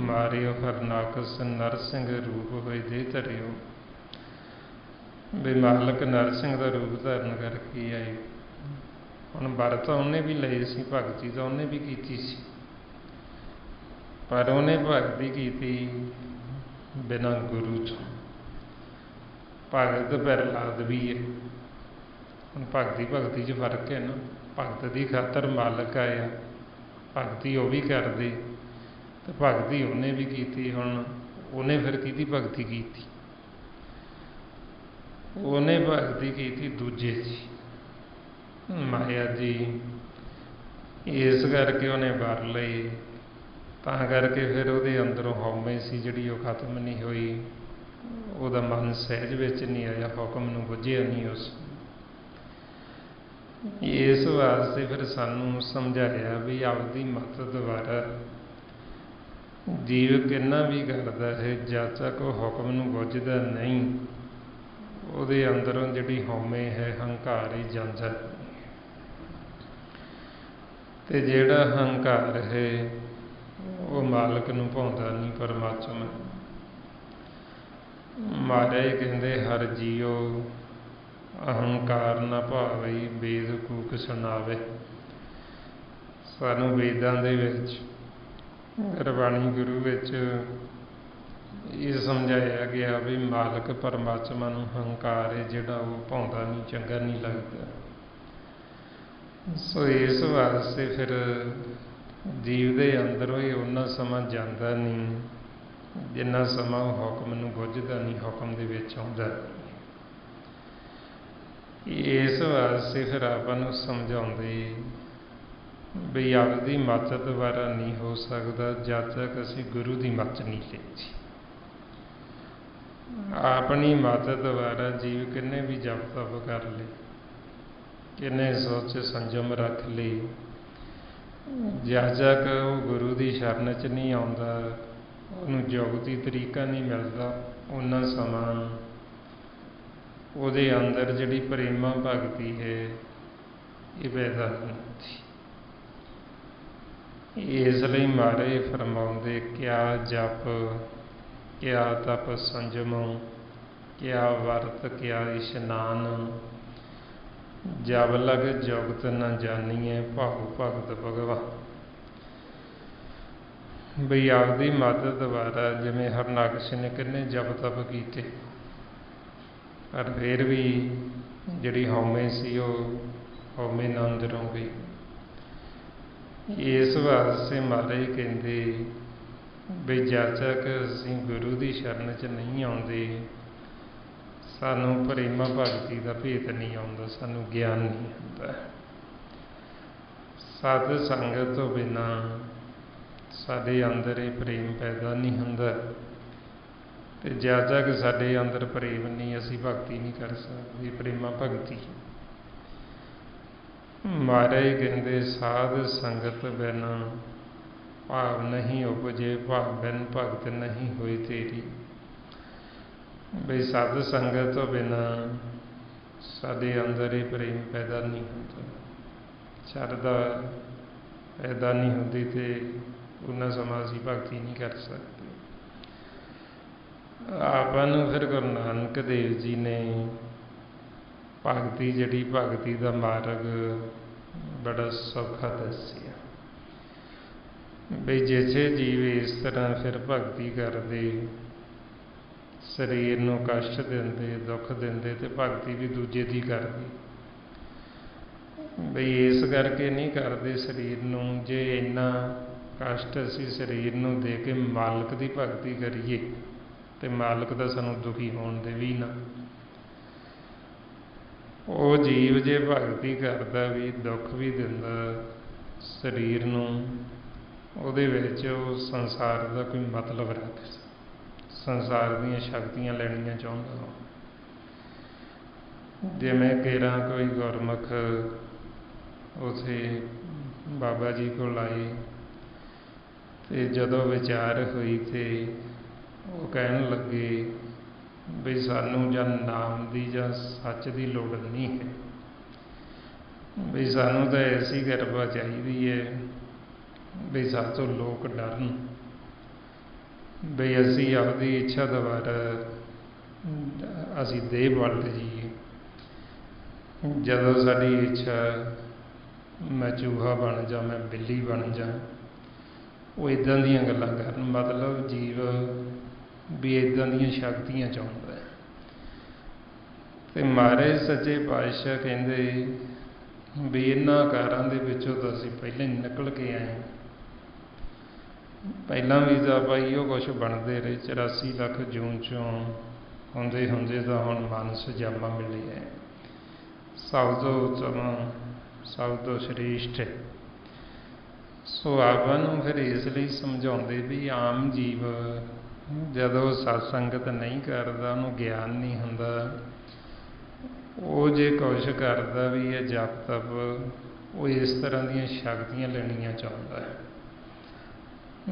ਮਾਰਿਓ ਹਰਨਾਕਸ, ਨਰਸਿੰਘ ਰੂਪ ਹੋਏ ਦੇ ਧਰਿਓ। ਵੀ ਮਾਲਕ ਨਰਸਿੰਘ ਦਾ ਰੂਪ ਧਾਰਨ ਕਰਕੇ ਆਏ। ਹੁਣ ਵਰ ਤਾਂ ਉਹਨੇ ਵੀ ਲਏ ਸੀ, ਭਗਤੀ ਤਾਂ ਉਹਨੇ ਵੀ ਕੀਤੀ ਸੀ, ਪਰ ਉਹਨੇ ਭਗਤੀ ਕੀਤੀ ਬਿਨਾਂ ਗੁਰੂ ਤੋਂ। ਭਗਤ ਪ੍ਰਹਲਾਦ ਵੀ ਹੈ। ਹੁਣ ਭਗਤੀ 'ਚ ਫਰਕ ਹੈ ਨਾ। ਭਗਤ ਦੀ ਖਾਤਰ ਮਾਲਕ ਆਇਆ, ਭਗਤੀ ਉਹ ਵੀ ਕਰਦੇ ਤੇ ਭਗਤੀ ਉਹਨੇ ਵੀ ਕੀਤੀ। ਹੁਣ ਉਹਨੇ ਫਿਰ ਕਿਹਦੀ ਭਗਤੀ ਕੀਤੀ? ਉਹਨੇ ਭਗਤੀ ਕੀਤੀ ਦੂਜੇ ਦੀ, ਮਾਇਆ ਦੀ। ਇਸ ਕਰਕੇ ਉਹਨੇ ਵਰ ਲਏ, ਤਾਂ ਕਰਕੇ ਫਿਰ ਉਹਦੇ ਅੰਦਰੋਂ ਹਉਮੈ ਸੀ ਜਿਹੜੀ ਉਹ ਖਤਮ ਨਹੀਂ ਹੋਈ। ਉਹਦਾ ਮਨ ਸਹਿਜ ਵਿੱਚ ਨਹੀਂ ਆਇਆ, ਹੁਕਮ ਨੂੰ ਬੁੱਝਿਆ ਨਹੀਂ ਉਸ। ਇਸ ਵਾਸਤੇ ਫਿਰ ਸਾਨੂੰ ਸਮਝਾਇਆ ਵੀ ਆਪਦੀ ਮੱਤ ਦੁਆਰਾ ਜੀਵ ਕਿੰਨਾ ਵੀ ਕਰਦਾ ਹੈ, ਜਦ ਤੱਕ ਉਹ ਹੁਕਮ ਨੂੰ ਬੁੱਝਦਾ ਨਹੀਂ ਉਹਦੇ ਅੰਦਰੋਂ ਜਿਹੜੀ ਹਉਮੈ ਹੈ, ਹੰਕਾਰ ਹੀ ਜਾਂਦਾ। ਤੇ ਜਿਹੜਾ ਹੰਕਾਰ ਹੈ ਉਹ ਮਾਲਕ ਨੂੰ ਭਾਉਂਦਾ ਨਹੀਂ, ਪਰਮਾਤਮਾ। ਮਹਾਰਾਜ ਕਹਿੰਦੇ ਹਰ ਜੀਓ ਅਹੰਕਾਰ ਨਾ ਭਾਵਈ, ਵੇਦ ਕੂਕ ਸੁਣਾਵੇ। ਸਾਨੂੰ ਵੇਦਾਂ ਦੇ ਵਿੱਚ, ਗੁਰਬਾਣੀ ਗੁਰੂ ਵਿੱਚ ਇਹ ਸਮਝਾਇਆ ਗਿਆ ਵੀ ਮਾਲਕ ਪਰਮਾਤਮਾ ਨੂੰ ਹੰਕਾਰ ਹੈ ਜਿਹੜਾ ਉਹ ਭਾਉਂਦਾ ਨਹੀਂ, ਚੰਗਾ ਨਹੀਂ ਲੱਗਦਾ। ਸੋ ਇਸ ਵਾਸਤੇ ਫਿਰ ਜੀਵ ਦੇ ਅੰਦਰੋਂ ਹੀ ਉਹਨਾਂ ਸਮਾਂ ਜਾਂਦਾ ਨਹੀਂ ਜਿੰਨਾ ਸਮਾਂ ਉਹ ਹੁਕਮ ਨੂੰ ਬੁੱਝਦਾ ਨਹੀਂ, ਹੁਕਮ ਦੇ ਵਿੱਚ ਆਉਂਦਾ। ਇਸ ਵਾਸਤੇ ਫਿਰ ਆਪਾਂ ਨੂੰ ਸਮਝਾਉਂਦੇ ਵੀ ਆਪਦੀ ਮੱਤ ਦੁਆਰਾ ਨਹੀਂ ਹੋ ਸਕਦਾ ਜਦ ਤੱਕ ਅਸੀਂ ਗੁਰੂ ਦੀ ਮੱਤ ਨਹੀਂ ਲੈਂਦੇ। ਆਪਣੀ ਮੱਤ ਦੁਆਰਾ ਜੀਵ ਕਿੰਨੇ ਵੀ ਜਪ ਤਪ ਕਰ ਲਏ, ਕਿੰਨੇ ਸੋਚ ਸੰਜਮ ਰੱਖ ਲਈ, ਜਦ ਤੱਕ ਉਹ ਗੁਰੂ ਦੀ ਸ਼ਰਨ 'ਚ ਨਹੀਂ ਆਉਂਦਾ, ਉਹਨੂੰ ਜੁਗਤੀ ਤਰੀਕਾ ਨਹੀਂ ਮਿਲਦਾ, ਉਹਨਾਂ ਸਮਾਂ ਉਹਦੇ ਅੰਦਰ ਜਿਹੜੀ ਪ੍ਰੇਮਾ ਭਗਤੀ ਹੈ ਇਹ ਪੈਦਾ ਨਹੀਂ ਹੁੰਦੀ। ਇਸ ਲਈ ਮਹਾਰਾਜ ਫਰਮਾਉਂਦੇ ਕਿਆ ਜਪ, ਕਿਆ ਤਪ ਸੰਜਮ, ਕਿਆ ਵਰਤ, ਕਿਆ ਇਸ਼ਨਾਨ, ਜਬ ਲਗ ਜੁਗਤ ਨ ਜਾਨੀਏ, ਭਾਉ ਭਗਤ ਭਗਵਾਨ। ਬਈ ਆਪਦੀ ਮਦਦ ਦੁਆਰਾ, ਜਿਵੇਂ ਹਰਨਾਕਸ਼ ਨੇ ਕਿੰਨੇ ਜਪ ਤਪ ਕੀਤੇ, ਪਰ ਫਿਰ ਵੀ ਜਿਹੜੀ ਹਉਮੈ ਸੀ ਉਹ ਹਉਮੈ ਨਾ ਅੰਦਰੋਂ ਗਈ। ਇਸ ਵਾਸਤੇ ਮਹਾਰਾਜ ਕਹਿੰਦੇ ਵੀ ਜਦ ਤੱਕ ਅਸੀਂ ਗੁਰੂ ਦੀ ਸ਼ਰਨ 'ਚ ਨਹੀਂ ਆਉਂਦੇ, ਸਾਨੂੰ ਪ੍ਰੇਮਾ ਭਗਤੀ ਦਾ ਭੇਤ ਨਹੀਂ ਆਉਂਦਾ, ਸਾਨੂੰ ਗਿਆਨ ਨਹੀਂ ਹੁੰਦਾ। ਸਤ ਸੰਗਤ ਤੋਂ ਬਿਨਾਂ ਸਾਡੇ ਅੰਦਰ ਇਹ ਪ੍ਰੇਮ ਪੈਦਾ ਨਹੀਂ ਹੁੰਦਾ, ਤੇ ਜਦ ਤੱਕ ਸਾਡੇ ਅੰਦਰ ਪ੍ਰੇਮ ਨਹੀਂ, ਅਸੀਂ ਭਗਤੀ ਨਹੀਂ ਕਰ ਸਕਦੇ, ਪ੍ਰੇਮਾ ਭਗਤੀ। ਮਹਾਰਾਜ ਕਹਿੰਦੇ ਸਾਧ ਸੰਗਤ ਬਿਨ ਭਾਵ ਨਹੀਂ ਉਪਜੇ, ਭਾਵ ਬਿਨ ਭਗਤ ਨਹੀਂ ਹੋਈ ਤੇਰੀ। ਬਈ ਸਾਧ ਸੰਗਤ ਤੋਂ ਬਿਨਾਂ ਸਾਡੇ ਅੰਦਰ ਇਹ ਪ੍ਰੇਮ ਪੈਦਾ ਨਹੀਂ ਹੁੰਦਾ, ਸ਼ਰਧਾ ਪੈਦਾ ਨਹੀਂ ਹੁੰਦੀ, ਤੇ ਉਹਨਾਂ ਸਮਾਂ ਅਸੀਂ ਭਗਤੀ ਨਹੀਂ ਕਰ ਸਕਦੇ। ਆਪਾਂ ਨੂੰ ਫਿਰ ਗੁਰੂ ਨਾਨਕ ਦੇਵ ਜੀ ਨੇ ਭਗਤੀ, ਜਿਹੜੀ ਭਗਤੀ ਦਾ ਮਾਰਗ ਬੜਾ ਸੌਖਾ ਦੱਸਿਆ। ਬਈ ਜਿਸੇ ਜੀਵ ਇਸ ਤਰ੍ਹਾਂ ਫਿਰ ਭਗਤੀ ਕਰਦੇ, ਸਰੀਰ ਨੂੰ ਕਸ਼ਟ ਦਿੰਦੇ, ਦੁੱਖ ਦਿੰਦੇ, ਤੇ ਭਗਤੀ ਵੀ ਦੂਜੇ ਦੀ ਕਰਦੇ। ਬਈ ਇਸ ਕਰਕੇ ਨਹੀਂ ਕਰਦੇ ਸਰੀਰ ਨੂੰ, ਜੇ ਇੰਨਾ ਕਸ਼ਟ ਅਸੀਂ ਸਰੀਰ ਨੂੰ ਦੇ ਕੇ ਮਾਲਕ ਦੀ ਭਗਤੀ ਕਰੀਏ ਤੇ ਮਾਲਕ ਦਾ ਸਾਨੂੰ ਦੁਖੀ ਹੋਣ ਦੇ ਵੀ ਨਾ। ਉਹ ਜੀਵ ਜੇ ਭਗਤੀ ਕਰਦਾ ਵੀ, ਦੁੱਖ ਵੀ ਦਿੰਦਾ ਸਰੀਰ ਨੂੰ, ਉਹਦੇ ਵਿੱਚ ਉਹ ਸੰਸਾਰ ਦਾ ਕੋਈ ਮਤਲਬ ਰੱਖਦਾ, ਸੰਸਾਰ ਦੀਆਂ ਸ਼ਕਤੀਆਂ ਲੈਣੀਆਂ ਚਾਹੁੰਦਾ। ਜਿਵੇਂ ਕੇਰਾਂ ਕੋਈ ਗੁਰਮੁਖ ਉੱਥੇ ਬਾਬਾ ਜੀ ਕੋਲ ਆਏ, ਤੇ ਜਦੋਂ ਵਿਚਾਰ ਹੋਈ ਤੇ ਉਹ ਕਹਿਣ ਲੱਗੇ ਵੀ ਸਾਨੂੰ ਜਾਂ ਨਾਮ ਦੀ ਜਾਂ ਸੱਚ ਦੀ ਲੋੜ ਨਹੀਂ ਹੈ, ਵੀ ਸਾਨੂੰ ਤਾਂ ਐਸੀ ਕਿਰਪਾ ਚਾਹੀਦੀ ਹੈ ਵੀ ਸਾਤੋਂ ਲੋਕ ਡਰਨ, ਵੀ ਅਸੀਂ ਆਪਦੀ ਇੱਛਾ ਦੁਆਰਾ ਅਸੀਂ ਦੇਹ ਪਲਟ ਜੀਏ। ਜਦੋਂ ਸਾਡੀ ਇੱਛਾ ਮੈਂ ਚੂਹਾ ਬਣ ਜਾ, ਮੈਂ ਬਿੱਲੀ ਬਣ ਜਾ, ਉਹ ਇੱਦਾਂ ਦੀਆਂ ਗੱਲਾਂ ਕਰਨ। ਮਤਲਬ ਜੀਵ ਵੀ ਇੱਦਾਂ ਦੀਆਂ ਸ਼ਕਤੀਆਂ ਚਾਹੁੰਦਾ ਹੈ। ਤੇ ਮਹਾਰਾਜ ਸੱਚੇ ਪਾਤਸ਼ਾਹ ਕਹਿੰਦੇ ਵੀ ਇਹਨਾਂ ਕਾਰਾਂ ਦੇ ਵਿੱਚੋਂ ਤਾਂ ਅਸੀਂ ਪਹਿਲਾਂ ਹੀ ਨਿਕਲ ਕੇ ਆਏ, ਪਹਿਲਾਂ ਵੀ ਤਾਂ ਆਪਾਂ ਇਹੋ ਕੁਛ ਬਣਦੇ ਰਹੇ। 84 ਲੱਖ ਜੂਨ 'ਚੋਂ ਹੁੰਦੇ ਹੁੰਦੇ ਤਾਂ ਹੁਣ ਮਾਨਸ ਜਾਮਾ ਮਿਲਿਆ, ਸਭ ਤੋਂ ਉੱਤਮ, ਸਭ ਤੋਂ ਸ੍ਰੇਸ਼ਟ। ਸੋ ਆਪਾਂ ਨੂੰ ਫਿਰ ਇਸ ਲਈ ਸਮਝਾਉਂਦੇ ਵੀ ਆਮ ਜੀਵ ਜਦੋਂ ਸਤਸੰਗਤ ਨਹੀਂ ਕਰਦਾ, ਉਹਨੂੰ ਗਿਆਨ ਨਹੀਂ ਹੁੰਦਾ, ਉਹ ਜੇ ਕੁਛ ਕਰਦਾ ਵੀ ਹੈ ਜਪ ਤਪ, ਉਹ ਇਸ ਤਰ੍ਹਾਂ ਦੀਆਂ ਸ਼ਕਤੀਆਂ ਲੈਣੀਆਂ ਚਾਹੁੰਦਾ ਹੈ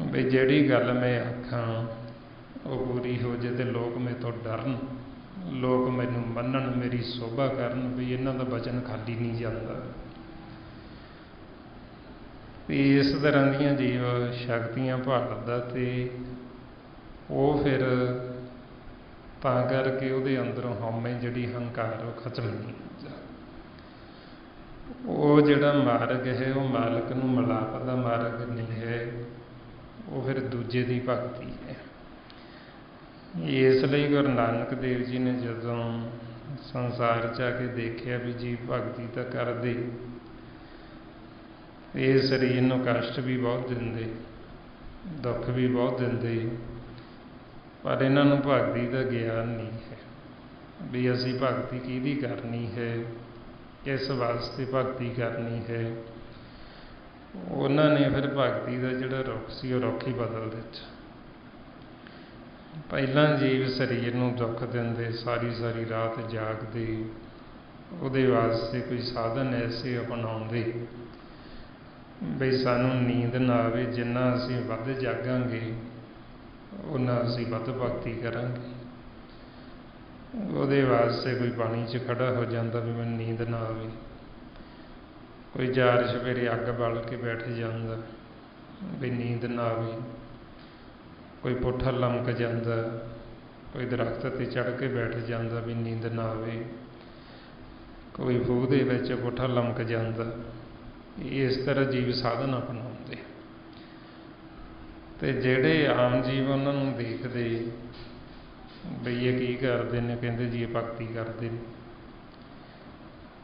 ਵੀ ਜਿਹੜੀ ਗੱਲ ਮੈਂ ਆਖਾਂ ਉਹ ਪੂਰੀ ਹੋ ਜੇ ਤੇ ਲੋਕ ਮੇਰੇ ਤੋਂ ਡਰਨ, लोग मैनू मन्नण, मेरी शोभा करन, भी इन्हां दा वचन खाली नहीं जाता। इस तरह दीयां जीव शक्तियां भालदा ते ਉਹ फिर ਤਾਂ करके ਉਹਦੇ ਅੰਦਰੋਂ ਹਉਮੈ ਜਿਹੜੀ ਹੰਕਾਰ ਉਹ ਖਤਮ ਨਹੀਂ ਹੁੰਦਾ। ਉਹ ਜਿਹੜਾ ਮਾਰਗ ਹੈ ਉਹ ਮਾਲਕ ਨੂੰ ਮਿਲਾਪ ਦਾ ਮਾਰਗ ਨਹੀਂ ਹੈ, ਉਹ ਫਿਰ ਦੂਜੇ ਦੀ ਭਗਤੀ ਹੈ। ਇਸ ਲਈ ਗੁਰੂ ਨਾਨਕ ਦੇਵ ਜੀ ਨੇ ਜਦੋਂ ਸੰਸਾਰ 'ਚ ਆ ਕੇ ਦੇਖਿਆ ਵੀ ਜੀ ਭਗਤੀ ਤਾਂ ਕਰਦੇ, ਇਹ ਸਰੀਰ ਨੂੰ ਕਸ਼ਟ ਵੀ ਬਹੁਤ ਦਿੰਦੇ, ਦੁੱਖ ਵੀ ਬਹੁਤ ਦਿੰਦੇ, ਪਰ ਇਹਨਾਂ ਨੂੰ ਭਗਤੀ ਦਾ ਗਿਆਨ ਨਹੀਂ ਹੈ ਵੀ ਅਸੀਂ ਭਗਤੀ ਕਿਹਦੀ ਕਰਨੀ ਹੈ, ਕਿਸ ਵਾਸਤੇ ਭਗਤੀ ਕਰਨੀ ਹੈ। ਉਹਨਾਂ ਨੇ ਫਿਰ ਭਗਤੀ ਦਾ ਜਿਹੜਾ ਰੁੱਖ ਸੀ ਉਹ ਰੁੱਖ ਹੀ ਬਦਲ ਦਿੱਤਾ। ਪਹਿਲਾਂ ਜੀਵ ਸਰੀਰ ਨੂੰ ਦੁੱਖ ਦਿੰਦੇ, ਸਾਰੀ ਸਾਰੀ ਰਾਤ ਜਾਗਦੇ, ਉਹਦੇ ਵਾਸਤੇ ਕੋਈ ਸਾਧਨ ਐਸੇ ਅਪਣਾਉਂਦੇ ਬਈ ਸਾਨੂੰ ਨੀਂਦ ਨਾ ਆਵੇ, ਜਿੰਨਾ ਅਸੀਂ ਵੱਧ ਜਾਗਾਂਗੇ ਉਹਨਾਂ ਅਸੀਂ ਵੱਧ ਭਗਤੀ ਕਰਾਂਗੇ। ਉਹਦੇ ਵਾਸਤੇ ਕੋਈ ਪਾਣੀ 'ਚ ਖੜਾ ਹੋ ਜਾਂਦਾ ਵੀ ਮੈਨੂੰ ਨੀਂਦ ਨਾ ਆਵੇ, ਕੋਈ ਚਾਰ ਸਵੇਰੇ ਅੱਗ ਬਾਲ ਕੇ ਬੈਠ ਜਾਂਦਾ ਵੀ ਨੀਂਦ ਨਾ ਆਵੇ, ਕੋਈ ਪੁੱਠਾ ਲਮਕ ਜਾਂਦਾ, ਕੋਈ ਦਰਖਤ 'ਤੇ ਚੜ੍ਹ ਕੇ ਬੈਠ ਜਾਂਦਾ ਵੀ ਨੀਂਦ ਨਾ ਆਵੇ, ਕੋਈ ਖੂਹ ਦੇ ਵਿੱਚ ਪੁੱਠਾ ਲਮਕ ਜਾਂਦਾ। ਇਸ ਤਰ੍ਹਾਂ ਜੀਵ ਸਾਧਨ ਅਪਣਾਉਂਦੇ ਤੇ ਜਿਹੜੇ ਆਮ ਜੀਵ ਉਹਨਾਂ ਨੂੰ ਦੇਖਦੇ ਬਈ ਇਹ ਕੀ ਕਰਦੇ ਨੇ, ਕਹਿੰਦੇ ਜੀ ਇਹ ਭਗਤੀ ਕਰਦੇ ਨੇ।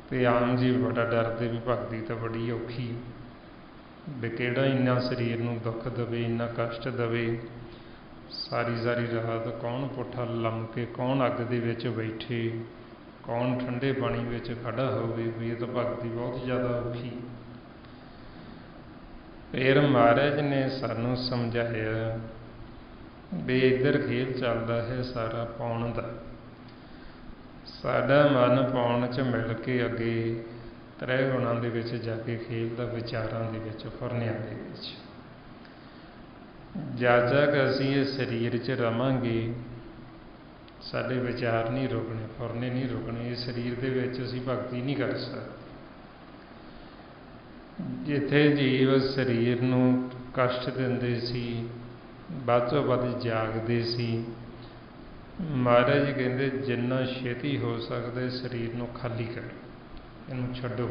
ਤੇ ਆਮ ਜੀਵ ਬੜਾ ਡਰਦੇ ਵੀ ਭਗਤੀ ਤਾਂ ਬੜੀ ਔਖੀ ਵੀ ਕਿਹੜਾ ਇੰਨਾ ਸਰੀਰ ਨੂੰ ਦੁੱਖ ਦੇਵੇ, ਇੰਨਾ ਕਸ਼ਟ ਦੇਵੇ, ਸਾਰੀ ਸਾਰੀ ਰਾਤ ਕੌਣ ਪੁੱਠਾ ਲਮਕੇ, ਕੌਣ ਅੱਗ ਦੇ ਵਿੱਚ ਬੈਠੇ, ਕੌਣ ਠੰਡੇ ਪਾਣੀ ਵਿੱਚ ਖੜਾ ਹੋਵੇ, ਵੀ ਇਹ ਤਾਂ ਭਗਤੀ ਬਹੁਤ ਜ਼ਿਆਦਾ ਔਖੀ। ਫਿਰ ਮਹਾਰਾਜ ਨੇ ਸਾਨੂੰ ਸਮਝਾਇਆ ਵੀ ਇੱਧਰ ਖੇਲ ਚੱਲਦਾ ਹੈ ਸਾਰਾ ਪਾਉਣ ਦਾ। ਸਾਡਾ ਮਨ ਪਾਉਣ 'ਚ ਮਿਲ ਕੇ ਅੱਗੇ ਤ੍ਰੈ ਗੁਣਾਂ ਦੇ ਵਿੱਚ ਜਾ ਕੇ ਖੇਲਦਾ, ਵਿਚਾਰਾਂ ਦੇ ਵਿੱਚ, ਫੁਰਨਿਆਂ ਦੇ ਵਿੱਚ। ਜਦ ਤੱਕ ਅਸੀਂ ਇਹ ਸਰੀਰ 'ਚ ਰਵਾਂਗੇ ਸਾਡੇ ਵਿਚਾਰ ਨਹੀਂ ਰੁਕਣੇ, ਫੁਰਨੇ ਨਹੀਂ ਰੁਕਣੇ, ਇਸ ਸਰੀਰ ਦੇ ਵਿੱਚ ਅਸੀਂ ਭਗਤੀ ਨਹੀਂ ਕਰ ਸਕਦੇ। ਜਿੱਥੇ ਜੀਵ ਸਰੀਰ ਨੂੰ ਕਸ਼ਟ ਦਿੰਦੇ ਸੀ, ਵੱਧ ਤੋਂ ਵੱਧ ਜਾਗਦੇ ਸੀ, ਮਹਾਰਾਜ ਕਹਿੰਦੇ ਜਿੰਨਾ ਛੇਤੀ ਹੋ ਸਕਦਾ ਸਰੀਰ ਨੂੰ ਖਾਲੀ ਕਰੋ, ਇਹਨੂੰ ਛੱਡੋ,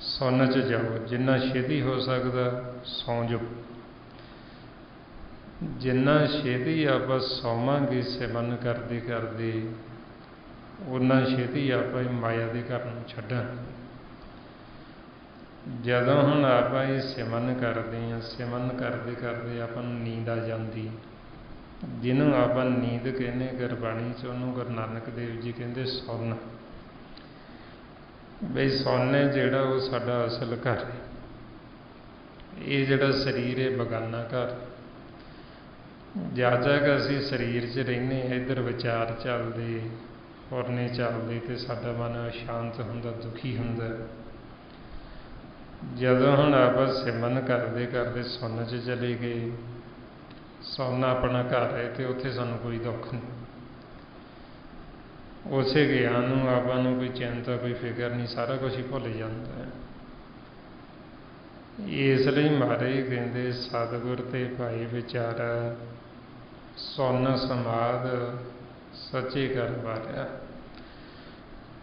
ਸੌਣ 'ਚ ਜਾਓ, ਜਿੰਨਾ ਛੇਤੀ ਹੋ ਸਕਦਾ ਸੌਂ ਜਾਓ। ਜਿੰਨਾ ਛੇਤੀ ਆਪਾਂ ਸੌਵਾਂਗੇ ਸਿਮਰਨ ਕਰਦੇ ਕਰਦੇ, ਓਨਾ ਛੇਤੀ ਆਪਾਂ ਮਾਇਆ ਦੇ ਘਰ ਨੂੰ ਛੱਡਾਂਗੇ। ਜਦੋਂ ਹੁਣ ਆਪਾਂ ਇਹ ਸਿਮਰਨ ਕਰਦੇ ਹਾਂ, ਸਿਮਰਨ ਕਰਦੇ ਕਰਦੇ ਆਪਾਂ ਨੂੰ ਨੀਂਦ ਆ ਜਾਂਦੀ, ਜਿਹਨੂੰ ਆਪਾਂ ਨੀਂਦ ਕਹਿੰਦੇ ਗੁਰਬਾਣੀ 'ਚ, ਉਹਨੂੰ ਗੁਰੂ ਨਾਨਕ ਦੇਵ ਜੀ ਕਹਿੰਦੇ ਸੁੰਨ। ਬਈ ਸੁੰਨ ਜਿਹੜਾ ਉਹ ਸਾਡਾ ਅਸਲ ਘਰ ਹੈ। ਇਹ ਜਿਹੜਾ ਸਰੀਰ ਹੈ ਬਗਾਨਾ ਘਰ। ਜਦ ਤੱਕ ਅਸੀਂ ਸਰੀਰ 'ਚ ਰਹਿੰਦੇ, ਇੱਧਰ ਵਿਚਾਰ ਚੱਲਦੇ, ਫੁਰਨੇ ਚੱਲਦੇ, ਤੇ ਸਾਡਾ ਮਨ ਅਸ਼ਾਂਤ ਹੁੰਦਾ, ਦੁਖੀ ਹੁੰਦਾ। ਜਦੋਂ ਹੁਣ ਆਪਾਂ ਸਿਮਰਨ ਕਰਦੇ ਕਰਦੇ ਸੁੰਨ 'ਚ ਚਲੇ ਗਏ, ਸੁੰਨ ਆਪਣਾ ਘਰ ਹੈ ਤੇ ਉੱਥੇ ਸਾਨੂੰ ਕੋਈ ਦੁੱਖ ਨਹੀਂ, ਉਸੇ ਗਿਆਨ ਨੂੰ ਆਪਾਂ ਨੂੰ ਕੋਈ ਚਿੰਤਾ, ਕੋਈ ਫਿਕਰ ਨਹੀਂ, ਸਾਰਾ ਕੁਛ ਹੀ ਭੁੱਲ ਜਾਂਦਾ ਹੈ। ਇਸ ਲਈ ਮਹਾਰਾਜ ਕਹਿੰਦੇ ਸਤਿਗੁਰ ਤੇ ਭਾਈ ਵਿਚਾਰਾ, ਸੁੰਨ ਸਮਾਧ ਸੱਚੇ ਘਰ ਵਾਰਿਆ।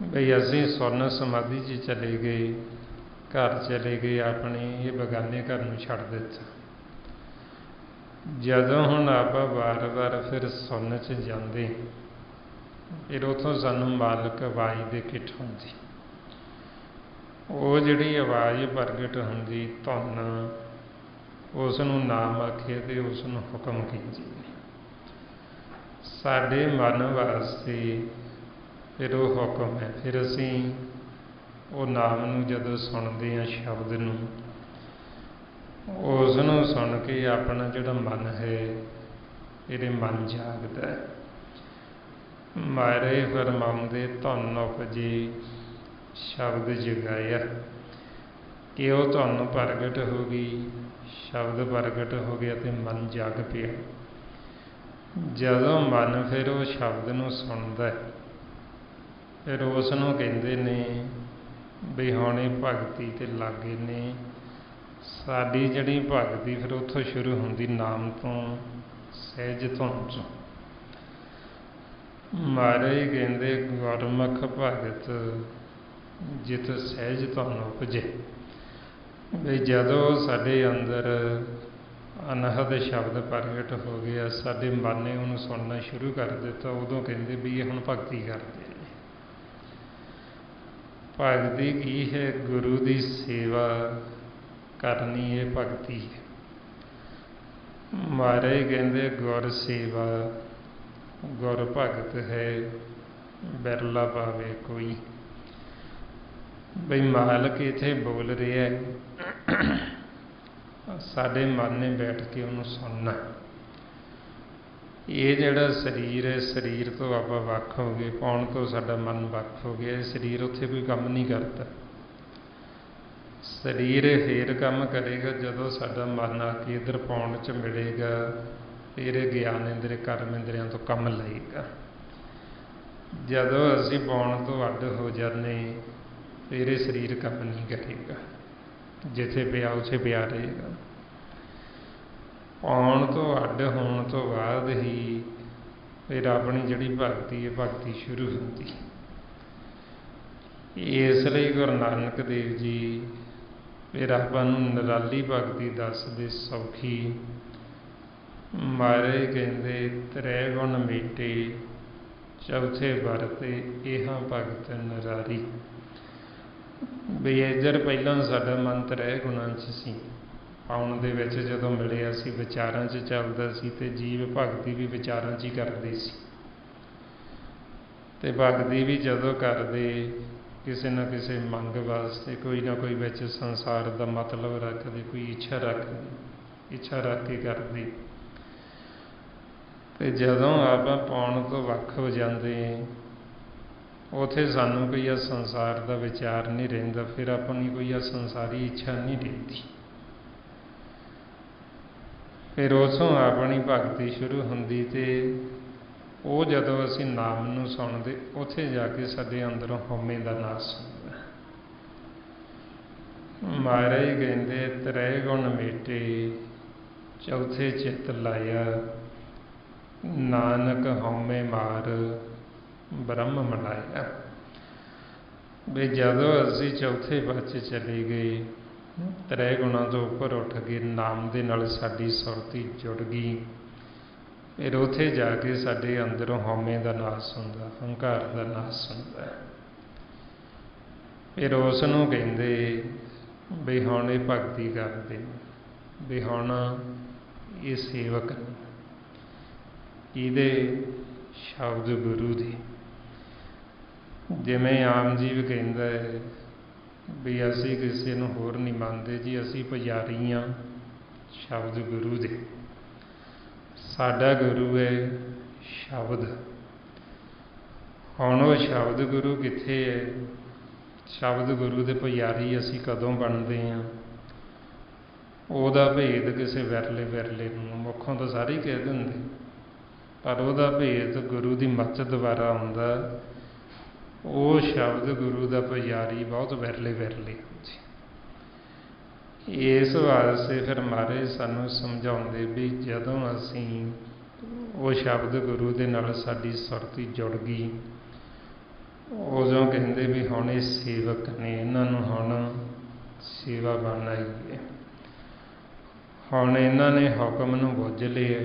ਬਈ ਅਸੀਂ ਸੁੰਨ ਸਮਾਧੀ 'ਚ ਚਲੇ ਗਏ, ਘਰ ਚਲੇ ਗਏ ਆਪਣੇ, ਇਹ ਬਗਾਨੇ ਘਰ ਨੂੰ ਛੱਡ ਦਿੱਤਾ। ਜਦੋਂ ਹੁਣ ਆਪਾਂ ਵਾਰ ਵਾਰ ਫਿਰ ਸੁੰਨ 'ਚ ਜਾਂਦੇ, ਫਿਰ ਉੱਥੋਂ ਸਾਨੂੰ ਮਾਲਕ ਆਵਾਜ਼ ਦੇ ਕਿੱਟ ਹੁੰਦੀ। ਉਹ ਜਿਹੜੀ ਆਵਾਜ਼ ਪ੍ਰਗਟ ਹੁੰਦੀ ਧੁਨ, ਉਸ ਨੂੰ ਨਾਮ ਆਖੇ ਤੇ ਉਸ ਨੂੰ ਹੁਕਮ ਕੀਜੀ। ਸਾਡੇ ਮਨ ਵਾਸਤੇ ਫਿਰ ਉਹ ਹੁਕਮ ਹੈ। ਫਿਰ ਅਸੀਂ ਉਹ ਨਾਮ ਨੂੰ ਜਦੋਂ ਸੁਣਦੇ ਹਾਂ, ਸ਼ਬਦ ਨੂੰ, ਉਸ ਨੂੰ ਸੁਣ ਕੇ ਆਪਣਾ ਜਿਹੜਾ ਮਨ ਹੈ, ਇਹਦੇ ਮਨ ਜਾਗਦਾ ਹੈ। ਮਾਰੇ ਫਰਮਾਉਂਦੇ ਧੁਨ ਉਪਜੀ ਸ਼ਬਦ ਜਗਾਇਆ, ਕਿ ਉਹ ਧੁਨ ਪ੍ਰਗਟ ਹੋ ਗਈ, ਸ਼ਬਦ ਪ੍ਰਗਟ ਹੋ ਗਿਆ ਤੇ ਮਨ ਜਾਗ ਪਿਆ। ਜਦੋਂ ਮਨ ਫਿਰ ਉਹ ਸ਼ਬਦ ਨੂੰ ਸੁਣਦਾ ਫਿਰ ਉਸ ਨੂੰ ਕਹਿੰਦੇ ਨੇ ਵੀ ਹੁਣ ਇਹ ਭਗਤੀ ਤੇ ਲਾਗੇ ਨੇ। ਸਾਡੀ ਜਿਹੜੀ ਭਗਤੀ ਫਿਰ ਉੱਥੋਂ ਸ਼ੁਰੂ ਹੁੰਦੀ ਨਾਮ ਤੋਂ, ਸਹਿਜ ਧੁਨ ਚੋਂ। ਮਹਾਰਾਜ ਕਹਿੰਦੇ ਗੁਰਮੁਖ ਭਗਤ ਜਿਤ ਸਹਿਜ ਧੁਨ ਉਪਜੇ। ਵੀ ਜਦੋਂ ਸਾਡੇ ਅੰਦਰ ਅਨਹਦ ਸ਼ਬਦ ਪ੍ਰਗਟ ਹੋ ਗਿਆ, ਸਾਡੇ ਮਨ ਨੇ ਉਹਨੂੰ ਸੁਣਨਾ ਸ਼ੁਰੂ ਕਰ ਦਿੱਤਾ, ਉਦੋਂ ਕਹਿੰਦੇ ਵੀ ਇਹ ਹੁਣ ਭਗਤੀ ਕਰਦੇ ਨੇ। ਭਗਤੀ ਕੀ ਹੈ? ਗੁਰੂ ਦੀ ਸੇਵਾ ਕਰਨੀ ਇਹ ਭਗਤੀ ਹੈ। ਮਹਾਰਾਜ ਕਹਿੰਦੇ ਗੁਰ ਸੇਵਾ ਗੁਰ ਭਗਤ ਹੈ ਬਿਰਲਾ ਪਾਵੇ ਕੋਈ। ਬਈ ਮਾਲਕ ਇੱਥੇ ਬੋਲ ਰਿਹਾ, ਸਾਡੇ ਮਨ ਨੇ ਬੈਠ ਕੇ ਉਹਨੂੰ ਸੁਣਨਾ। ਇਹ ਜਿਹੜਾ ਸਰੀਰ ਹੈ, ਸਰੀਰ ਤੋਂ ਆਪਾਂ ਵੱਖ ਹੋ ਗਏ, ਪਾਉਣ ਤੋਂ ਸਾਡਾ ਮਨ ਵੱਖ ਹੋ ਗਿਆ। ਇਹ ਸਰੀਰ ਉੱਥੇ ਕੋਈ ਕੰਮ ਨਹੀਂ ਕਰਦਾ। ਸਰੀਰ ਫੇਰ ਕੰਮ ਕਰੇਗਾ ਜਦੋਂ ਸਾਡਾ ਮਨ ਆ ਕੇ ਇੱਧਰ ਪਾਉਣ 'ਚ ਮਿਲੇਗਾ, ਫਿਰ ਇਹ ਗਿਆਨ ਇੰਦਰੀ ਕਰਮ ਇੰਦਰੀਆਂ ਤੋਂ ਕੰਮ ਲਏਗਾ। ਜਦੋਂ ਅਸੀਂ ਪਾਉਣ ਤੋਂ ਅੱਡ ਹੋ ਜਾਂਦੇ ਫਿਰ ਇਹ ਸਰੀਰ ਕੰਮ ਨਹੀਂ ਕਰੇਗਾ, ਜਿੱਥੇ ਪਿਆ ਉੱਥੇ ਪਿਆ ਰਹੇਗਾ। ਪਾਉਣ ਤੋਂ ਅੱਡ ਹੋਣ ਤੋਂ ਬਾਅਦ ਹੀ ਫਿਰ ਆਪਣੀ ਜਿਹੜੀ ਭਗਤੀ ਹੈ, ਭਗਤੀ ਸ਼ੁਰੂ ਹੁੰਦੀ। ਇਸ ਲਈ ਗੁਰੂ ਨਾਨਕ ਦੇਵ ਜੀ ਫਿਰ ਆਪਾਂ ਨੂੰ ਨਿਰਾਲੀ ਭਗਤੀ ਦੱਸਦੇ, ਸੌਖੀ। ਮਹਾਰਾਜ ਕਹਿੰਦੇ ਤ੍ਰੈ ਗੁਣ ਮੇਟੇ ਚੌਥੇ ਵਰਤੇ ਇਹਾਂ ਭਗਤ ਨਿਰਾਰੀ। ਵੀ ਇੱਧਰ ਪਹਿਲਾਂ ਸਾਡਾ ਮਨ ਤ੍ਰੈ ਗੁਣਾਂ 'ਚ ਸੀ, ਆਉਣ ਦੇ ਵਿੱਚ ਜਦੋਂ ਮਿਲਿਆ ਸੀ ਵਿਚਾਰਾਂ 'ਚ ਚੱਲਦਾ ਸੀ, ਤੇ ਜੀਵ ਭਗਤੀ ਵੀ ਵਿਚਾਰਾਂ 'ਚ ਹੀ ਕਰਦੇ ਸੀ। ਤੇ ਭਗਤੀ ਵੀ ਜਦੋਂ ਕਰਦੇ ਕਿਸੇ ਨਾ ਕਿਸੇ ਮੰਗ ਵਾਸਤੇ, ਕੋਈ ਨਾ ਕੋਈ ਵਿੱਚ ਸੰਸਾਰ ਦਾ ਮਤਲਬ ਰੱਖਦੇ, ਕੋਈ ਇੱਛਾ ਰੱਖ ਕੇ ਕਰਦੇ। ਤੇ ਜਦੋਂ ਆਪਾਂ ਪਾਉਣ ਤੋਂ ਵੱਖ ਹੋ ਜਾਂਦੇ, ਉੱਥੇ ਸਾਨੂੰ ਕੋਈ ਆ ਸੰਸਾਰ ਦਾ ਵਿਚਾਰ ਨਹੀਂ ਰਹਿੰਦਾ, ਫਿਰ ਆਪਣੀ ਕੋਈ ਆ ਸੰਸਾਰੀ ਇੱਛਾ ਨਹੀਂ ਰਹਿੰਦੀ। ਫਿਰ ਉਸੋਂ ਆਪਣੀ ਭਗਤੀ ਸ਼ੁਰੂ ਹੁੰਦੀ। ਤੇ ਉਹ ਜਦੋਂ ਅਸੀਂ ਨਾਮ ਨੂੰ ਸੁਣਦੇ, ਉੱਥੇ ਜਾ ਕੇ ਸਾਡੇ ਅੰਦਰੋਂ ਹਉਮੈ ਦਾ ਨਾਸ ਹੁੰਦਾ। ਮਹਾਰਾਜ ਕਹਿੰਦੇ ਤ੍ਰੈ ਗੁਣ ਮੇਟੇ ਚੌਥੇ ਚਿੱਤ ਲਾਇਆ, ਨਾਨਕ ਹਉਮੈ ਮਾਰ ਬ੍ਰਹਮ ਮਨਾਇਆ। ਵੀ ਜਦੋਂ ਅਸੀਂ ਚੌਥੇ ਪਾਸੇ ਚਲੇ ਗਏ, ਤ੍ਰੈ ਗੁਣਾਂ ਤੋਂ ਉੱਪਰ ਉੱਠ ਗਏ, ਨਾਮ ਦੇ ਨਾਲ ਸਾਡੀ ਸੁਰਤੀ ਜੁੜ ਗਈ, ਫਿਰ ਉੱਥੇ ਜਾ ਕੇ ਸਾਡੇ ਅੰਦਰੋਂ ਹਉਮੈ ਦਾ ਨਾਸ ਹੁੰਦਾ, ਹੰਕਾਰ ਦਾ ਨਾਸ ਹੁੰਦਾ। ਫਿਰ ਉਸ ਨੂੰ ਕਹਿੰਦੇ ਵੀ ਹੁਣ ਇਹ ਭਗਤੀ ਕਰਦੇ, ਵੀ ਹੁਣ ਇਹ ਸੇਵਕ ਇਹਦੇ ਸ਼ਬਦ ਗੁਰੂ ਦੇ। ਜਿਵੇਂ ਆਮ ਜੀਵ ਕਹਿੰਦਾ ਹੈ ਵੀ ਅਸੀਂ ਕਿਸੇ ਨੂੰ ਹੋਰ ਨਹੀਂ ਮੰਨਦੇ ਜੀ, ਅਸੀਂ ਪੁਜਾਰੀ ਹਾਂ ਸ਼ਬਦ ਗੁਰੂ ਦੇ। ਸਾਡਾ ਗੁਰੂ ਹੈ ਸ਼ਬਦ। ਹੁਣ ਉਹ ਸ਼ਬਦ ਗੁਰੂ ਕਿੱਥੇ ਹੈ? ਸ਼ਬਦ ਗੁਰੂ ਦੇ ਪੁਜਾਰੀ ਅਸੀਂ ਕਦੋਂ ਬਣਦੇ ਹਾਂ? ਉਹਦਾ ਭੇਦ ਕਿਸੇ ਵਿਰਲੇ ਨੂੰ, ਮੁੱਖੋਂ ਤਾਂ ਸਾਰੇ ਹੀ ਕਹਿ ਦਿੰਦੇ, ਪਰ ਉਹਦਾ ਭੇਦ ਗੁਰੂ ਦੀ ਮੱਤ ਦੁਆਰਾ ਆਉਂਦਾ। ਉਹ ਸ਼ਬਦ ਗੁਰੂ ਦਾ ਪੁਜਾਰੀ ਬਹੁਤ ਵਿਰਲੇ ਹੁੰਦੇ। ਇਸ ਵਾਸਤੇ ਫਿਰ ਮਹਾਰਾਜ ਸਾਨੂੰ ਸਮਝਾਉਂਦੇ ਵੀ ਜਦੋਂ ਅਸੀਂ ਉਹ ਸ਼ਬਦ ਗੁਰੂ ਦੇ ਨਾਲ ਸਾਡੀ ਸੁਰਤੀ ਜੁੜ ਗਈ, ਉਦੋਂ ਕਹਿੰਦੇ ਵੀ ਹੁਣ ਇਹ ਸੇਵਕ ਨੇ, ਇਹਨਾਂ ਨੂੰ ਹੁਣ ਸੇਵਾ ਬਣਨਾ ਹੀ ਹੈ। ਹੁਣ ਇਹਨਾਂ ਨੇ ਹੁਕਮ ਨੂੰ ਬੁੱਝ ਲਿਆ,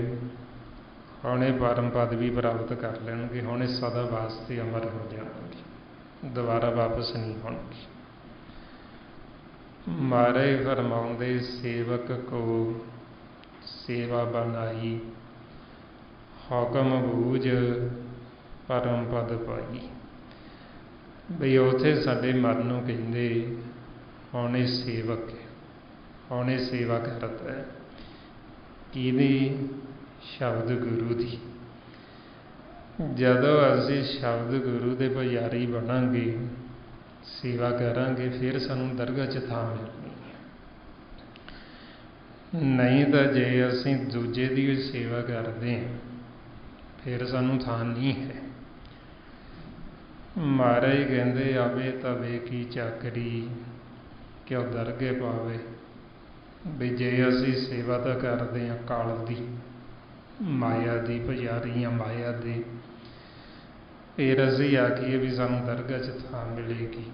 ਹੁਣ ਇਹ ਪਰਮ ਪਦਵੀ ਪ੍ਰਾਪਤ ਕਰ ਲੈਣਗੇ, ਹੁਣ ਇਹ ਸਦਾ ਵਾਸਤੇ ਅਮਰ ਹੋ ਜਾਣਗੇ, ਦੁਬਾਰਾ ਵਾਪਸ ਨਹੀਂ ਹੋਣਗੇ। ਮਹਾਰਾਜ ਫਰਮਾਉਂਦੇ ਸੇਵਕ ਕੋ ਸੇਵਾ ਬਣਾਈ, ਹੁਕਮ ਬੂਝ ਪਰਮ ਪਦ ਪਾਈ। ਬਈ ਉੱਥੇ ਸਾਡੇ ਮਨ ਨੂੰ ਕਹਿੰਦੇ ਹੁਣ ਇਹ ਸੇਵਕ ਹੈ, ਹੁਣ ਇਹ ਸੇਵਾ ਕਰਦਾ ਹੈ। ਕਿਹਦੀ? ਸ਼ਬਦ ਗੁਰੂ ਦੀ। ਜਦੋਂ ਅਸੀਂ ਸ਼ਬਦ ਗੁਰੂ ਦੇ ਪੁਜਾਰੀ ਬਣਾਂਗੇ, ਸੇਵਾ ਕਰਾਂਗੇ, ਫਿਰ ਸਾਨੂੰ ਦਰਗਾਹ 'ਚ ਥਾਂ ਮਿਲਣੀ ਹੈ। ਨਹੀਂ ਤਾਂ ਜੇ ਅਸੀਂ ਦੂਜੇ ਦੀ ਸੇਵਾ ਕਰਦੇ ਹਾਂ, फिर सानू थां नहीं है। महाराज कहते आवे तवे की चाकरी क्यों दरगे पावे। भी जे असी सेवा तो करते हैं काल दी, माया दी, पुजारी हाँ माया दी, फिर असी आखिए भी सानू दरगाह च थां मिलेगी।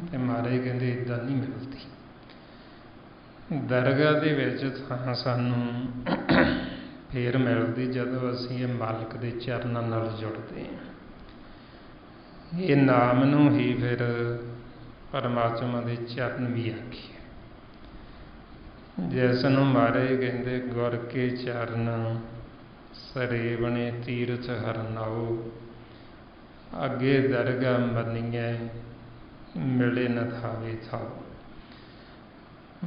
तो महाराज कहते इदां नहीं मिलती। दरगाह दे विच थां सानू फिर मिलती जदों असी ये मालिक के चरणों नाल जुड़ते हैं। ये नाम नूं ही फिर परमात्मा के चरण भी आखिए, जिस नूं महाराज कहते गुर के चरण सरेवणे तीरथ हरनाओ, अगे दरगाह मनीए मिले न थावे थाओ।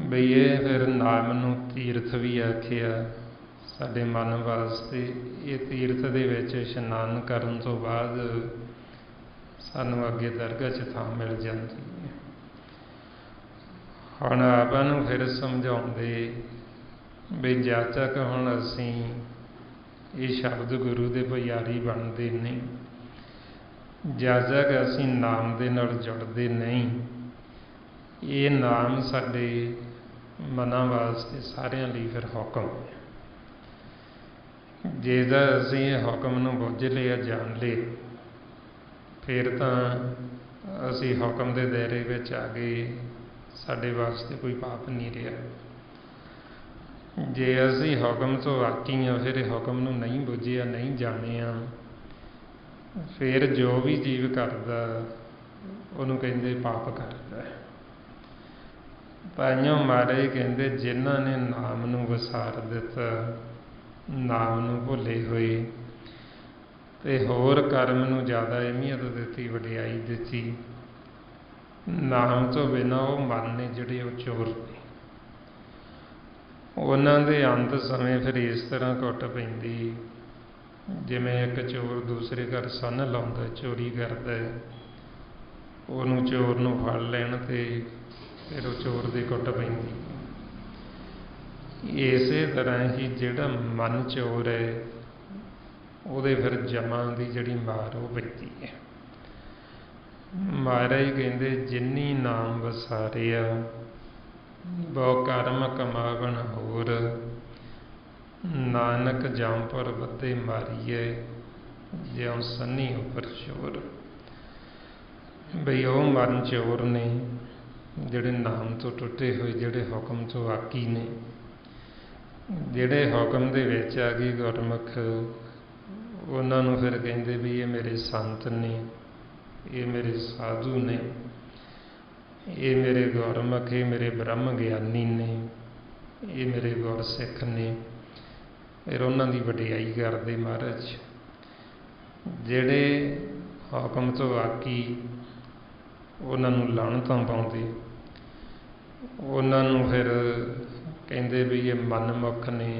बई ये फिर नाम नूं तीरथ भी आखिया साडे मन वास्ते। ये तीरथ दे विच इशनान करन तो बाद सानू अगे दरगाह च थां मिल जाती है। हुण आपां नूं फिर समझाउंदे भी जद तक हुण असीं ये शब्द गुरु दे पुजारी बनते नहीं, जद तक असीं नाम दे नाल जुड़ते नहीं, ये नाम साडे मनां वास्ते सारिਆਂ ਲਈ फिर हुक्म है। जे तां असीं ये हुक्म नूं बुझ लिया जान लिया, फिर तां असीं हुक्म दे दायरे विच आ गए, साडे वास्ते कोई पाप नहीं रहा। जे असीं हुक्म तो आकी हाँ, फिर हुक्म नूं नहीं बुझिया नहीं जानिया, फिर जो भी जीव करदा उहनूं कहंदे पाप करदा है। ताइयों महाराज कहंदे जिन्हां ने नाम नूं वसार दिता, नाम नूं भुले होए ते होर कर्म नूं ज़्यादा अहमियत दिती, वडियाई दिती, नाम तो बिना वो मन ने जिहड़े वो चोर ने, उन्हां दे अंत समय फिर इस तरह घुट पैंदी जिवें एक चोर दूसरे घर संन लाउंदा चोरी करदा, उहनूं चोर नूं फड़ लैण ते फिर वो चोर दी घुट पैंदी। इसे तरह ही जिहड़ा मन चोर है ਉਹਦੇ फिर जमां की जिहड़ी मार वो पैंदी है। महाराज कहते जिन्नी नाम वसारिया बहु कर्म कमावन होर, नानक जामपुर बदे मारीए ज्यों सन्नी उपर चोर। बई वो मन चोर ने जिहड़े नाम तो टुटे हुए, जिहड़े हुक्म तो आकी ने, जिहड़े हुक्म दे विच आ गए गुरमुख, उन्हां नूं फिर कहंदे भी ये मेरे संत ने, ये मेरे साधु ने, ये मेरे गुरमुख, ये मेरे ब्रह्म ज्ञानी ने, ये मेरे गुरसिख ने। फिर उन्हां दी वडियाई करदे महाराज। जिहड़े हुक्म तो आकी उन्हां नूं लाणतां पाउंदे, उन्हां नूं फिर कहंदे भी ये मनमुख ने,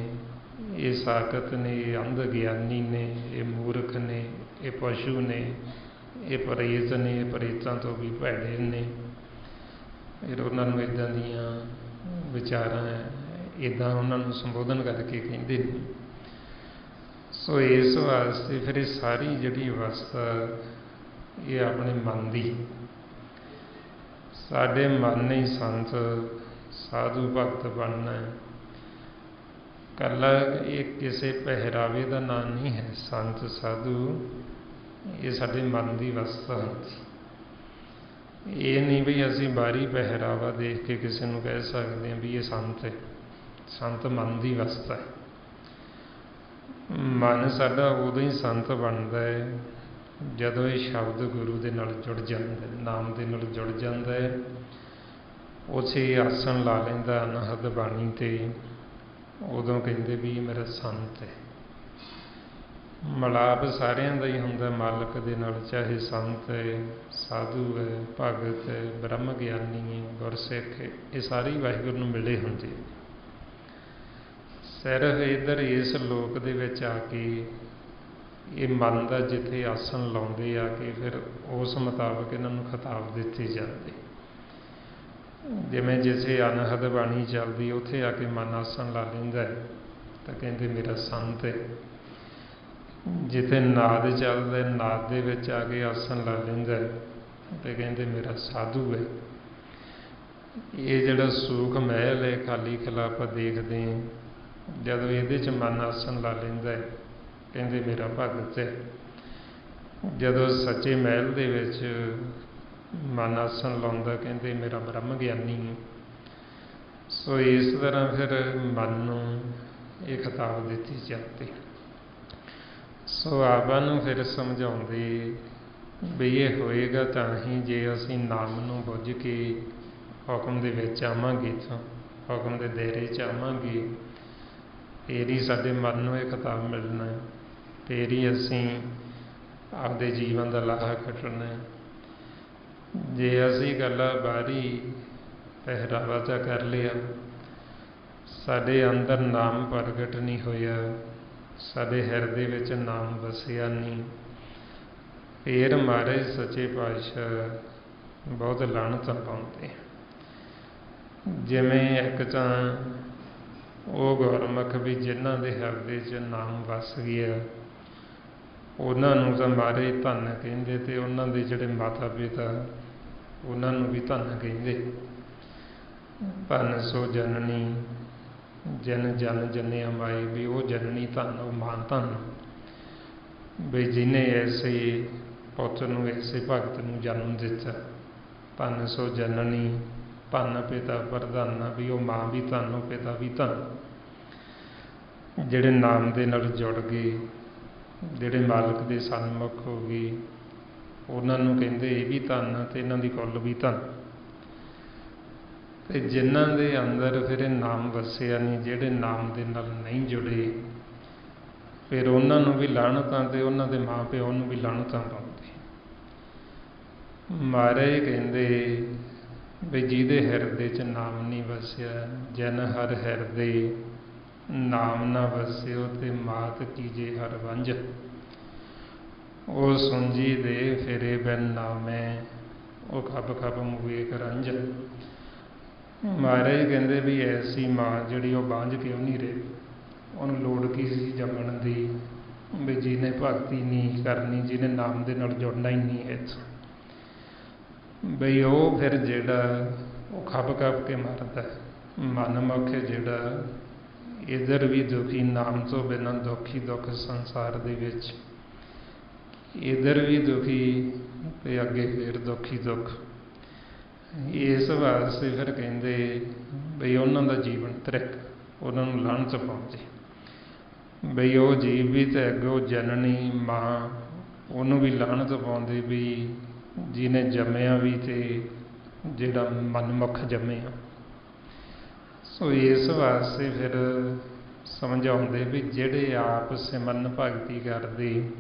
ये साकत ने, ये अंध ज्ञानी ने, ये मूर्ख ने, ये पशु ने, ये परेत ने, ये परेतां तो भी भैड़े ने। फिर उन्होंने इदां दियां विचारां इदां उन्होंने संबोधन करके कहते हैं। सो इस वास्ते फिर ये सारी जिहड़ी अवस्था ये अपने मन की, साडे मन ने संत साधु भगत बनना है। कला ये किसी पहरावे का नाम नहीं है। संत साधु ये साडे मन की अवस्था होती। ये नहीं भी असी बाहरी पहरावा देख के किसी को कह सकते हैं भी ये संत है। संत मन की अवस्था है। मन साडा उदों ही संत बनता है जदों ये शब्द गुरु के नाल जुड़ जाता है, नाम के नाल जुड़ जाता है। उसे आसन ला लेंदा अनहद बाणी ते, उदों कहते भी मेरा संत है। मलाप सारिਆਂ ਦਾ ही ਹੁੰਦਾ मालिक ਦੇ ਨਾਲ, चाहे संत है, साधु है, भगत है, ब्रह्म ज्ञानी है, गुरसिख है, ये सारे वाहिगुरू ਨੂੰ मिले ਹੁੰਦੇ। सिर्फ इधर इस लोक ਦੇ ਵਿੱਚ ਆ ਕੇ ये मन का जिथे आसन लाਉਂਦੇ आ के फिर उस मुताबिक इन्हां ਨੂੰ खिताब ਦਿੱਤੇ ਜਾਂਦੇ। जिमें जिसे अनहद बाणी चलती उत्थे आके मन आसन ला लेंदा है तो कहते मेरा संत है। ਜਿੱਥੇ ਨਾਦ ਚੱਲਦਾ, ਨਾਦ ਦੇ ਵਿੱਚ ਆ ਕੇ ਆਸਣ ਲਾ ਲੈਂਦਾ ਤੇ ਕਹਿੰਦੇ ਮੇਰਾ ਸਾਧੂ ਹੈ। ਇਹ ਜਿਹੜਾ ਸੂਖ ਮਹਿਲ ਹੈ, ਖਾਲੀ ਖਿਲਾ ਆਪਾਂ ਦੇਖਦੇ ਹਾਂ, ਜਦੋਂ ਇਹਦੇ 'ਚ ਮਨ ਆਸਣ ਲਾ ਲੈਂਦਾ ਹੈ ਕਹਿੰਦੇ ਮੇਰਾ ਭਗਤ ਹੈ। ਜਦੋਂ ਸੱਚੇ ਮਹਿਲ ਦੇ ਵਿੱਚ ਮਨ ਆਸਣ ਲਾਉਂਦਾ ਕਹਿੰਦੇ ਮੇਰਾ ਬ੍ਰਹਮ ਗਿਆਨੀ ਹੈ। ਸੋ ਇਸ ਤਰ੍ਹਾਂ ਫਿਰ ਮਨ ਨੂੰ ਇਹ ਖਿਤਾਬ ਦਿੱਤੀ ਜਾਂਦੀ। ਸੋ ਆਪਾਂ ਨੂੰ ਫਿਰ ਸਮਝਾਉਂਦੇ ਵੀ ਇਹ ਹੋਏਗਾ ਤਾਂ ਹੀ ਜੇ ਅਸੀਂ ਨਾਮ ਨੂੰ ਬੁੱਝ ਕੇ ਹੁਕਮ ਦੇ ਵਿੱਚ ਆਵਾਂਗੇ, ਤਾਂ ਹੁਕਮ ਦੇ ਦਾਇਰੇ 'ਚ ਆਵਾਂਗੇ, ਫਿਰ ਹੀ ਸਾਡੇ ਮਨ ਨੂੰ ਇਹ ਖਿਤਾਬ ਮਿਲਣਾ, ਫਿਰ ਹੀ ਅਸੀਂ ਆਪਦੇ ਜੀਵਨ ਦਾ ਲਾਹਾ ਕੱਟਣਾ। ਜੇ ਅਸੀਂ ਇਕੱਲਾ ਬਾਹਰੀ ਪਹਿਰਾਵਾ ਤਾਂ ਕਰ ਲਿਆ, ਸਾਡੇ ਅੰਦਰ ਨਾਮ ਪ੍ਰਗਟ ਨਹੀਂ ਹੋਇਆ, ਸਾਡੇ ਹਿਰਦੇ ਵਿੱਚ ਨਾਮ ਵਸਿਆ ਨਹੀਂ, ਫਿਰ ਮਹਾਰਾਜ ਸੱਚੇ ਪਾਤਸ਼ਾਹ ਬਹੁਤ ਲਾਹਨਤਾਂ ਪਾਉਂਦੇ। ਜਿਵੇਂ ਇੱਕ ਤਾਂ ਉਹ ਗੁਰਮੁਖ ਵੀ ਜਿਨ੍ਹਾਂ ਦੇ ਹਿਰਦੇ 'ਚ ਨਾਮ ਵਸ ਗਿਆ, ਉਹਨਾਂ ਨੂੰ ਤਾਂ ਮਹਾਰਾਜ ਧੰਨ ਕਹਿੰਦੇ, ਤੇ ਉਹਨਾਂ ਦੇ ਜਿਹੜੇ ਮਾਤਾ ਪਿਤਾ ਉਹਨਾਂ ਨੂੰ ਵੀ ਧੰਨ ਕਹਿੰਦੇ। ਧੰਨ ਸੋ ਜਨਨੀ ਜਨ ਜਨ ਜਨਿਆ ਮਾਈ, ਵੀ ਉਹ ਜਨਨੀ ਧੰਨ, ਉਹ ਮਾਂ ਧੰਨ, ਵੀ ਜਿਹਨੇ ਐਸੇ ਪੁੱਤ ਨੂੰ, ਐਸੇ ਭਗਤ ਨੂੰ ਜਨਮ ਦਿੱਤਾ। ਧੰਨ ਸੋ ਜਨਨੀ, ਧੰਨ ਪਿਤਾ ਪ੍ਰਧਾਨਾ, ਵੀ ਉਹ ਮਾਂ ਵੀ ਧੰਨ, ਉਹ ਪਿਤਾ ਵੀ ਧੰਨ, ਜਿਹੜੇ ਨਾਮ ਦੇ ਨਾਲ ਜੁੜ ਗਏ, ਜਿਹੜੇ ਮਾਲਕ ਦੇ ਸਨਮੁਖ ਹੋ ਗਏ, ਉਹਨਾਂ ਨੂੰ ਕਹਿੰਦੇ ਇਹ ਵੀ ਧੰਨ ਤੇ ਇਹਨਾਂ ਦੀ ਕੁੱਲ ਵੀ ਧੰਨ। ਤੇ ਜਿਨ੍ਹਾਂ ਦੇ ਅੰਦਰ ਫਿਰ ਇਹ ਨਾਮ ਵਸਿਆ ਨਹੀਂ, ਜਿਹੜੇ ਨਾਮ ਦੇ ਨਾਲ ਨਹੀਂ ਜੁੜੇ, ਫਿਰ ਉਹਨਾਂ ਨੂੰ ਵੀ ਲਾਹਨਤਾਂ ਤੇ ਉਹਨਾਂ ਦੇ ਮਾਂ ਪਿਓ ਨੂੰ ਵੀ ਲਾਹਨਤਾਂ ਪਾਉਂਦੇ। ਮਹਾਰਾਜ ਕਹਿੰਦੇ ਵੀ ਜਿਹਦੇ ਹਿਰਦੇ 'ਚ ਨਾਮ ਨਹੀਂ ਵਸਿਆ, ਜਨ ਹਰ ਹਿਰਦੇ ਨਾਮ ਨਾ ਵਸਿਓ, ਤੇ ਮਾਤ ਕੀਜੇ ਹਰ ਵੰਝ, ਉਹ ਸੁੰਜੀ ਦੇ ਫਿਰੇ ਬਿਨ ਨਾਮੈ, ਉਹ ਖੱਬ ਖੱਬ ਮੂਏ ਕਰੰਜ। ਮਹਾਰਾਜ ਕਹਿੰਦੇ ਵੀ ਐਸੀ ਮਾਂ ਜਿਹੜੀ ਉਹ ਬਾਂਝ ਕਿਉਂ ਨਹੀਂ ਰਹੀ, ਉਹਨੂੰ ਲੋੜ ਕੀ ਸੀ ਜੰਮਣ ਦੀ, ਵੀ ਜਿਹਨੇ ਭਗਤੀ ਨਹੀਂ ਕਰਨੀ, ਜਿਹਨੇ ਨਾਮ ਦੇ ਨਾਲ ਜੁੜਨਾ ਹੀ ਨਹੀਂ ਹੈ, ਬਈ ਉਹ ਫਿਰ ਜਿਹੜਾ ਉਹ ਖੱਬ ਖੱਬ ਕੇ ਮਰਦਾ। ਮਨਮੁਖ ਜਿਹੜਾ ਇੱਧਰ ਵੀ ਦੁਖੀ, ਨਾਮ ਤੋਂ ਬਿਨਾਂ ਦੁਖੀ ਦੁੱਖ ਸੰਸਾਰ ਦੇ ਵਿੱਚ, ਇੱਧਰ ਵੀ ਦੁਖੀ ਤੇ ਅੱਗੇ ਫਿਰ ਦੁਖੀ ਦੁੱਖ। ਇਸ ਵਾਸਤੇ ਫਿਰ ਕਹਿੰਦੇ ਬਈ ਉਹਨਾਂ ਦਾ ਜੀਵਨ ਤ੍ਰਿਕ, ਉਹਨਾਂ ਨੂੰ ਲਾਹਨਤ ਪਹੁੰਚੇ। ਬਈ ਉਹ ਜੀਵ ਵੀ ਤੇ ਅੱਗੋਂ ਜਨਨੀ ਮਾਂ, ਉਹਨੂੰ ਵੀ ਲਾਹਨਤ ਪਾਉਂਦੇ ਵੀ ਜਿਹਨੇ ਜੰਮਿਆ ਵੀ ਤੇ ਜਿਹੜਾ ਮਨਮੁਖ ਜੰਮਿਆ। ਸੋ ਇਸ ਵਾਸਤੇ ਫਿਰ ਸਮਝਾਉਂਦੇ ਵੀ ਜਿਹੜੇ ਆਪ ਸਿਮਰਨ ਭਗਤੀ ਕਰਦੇ,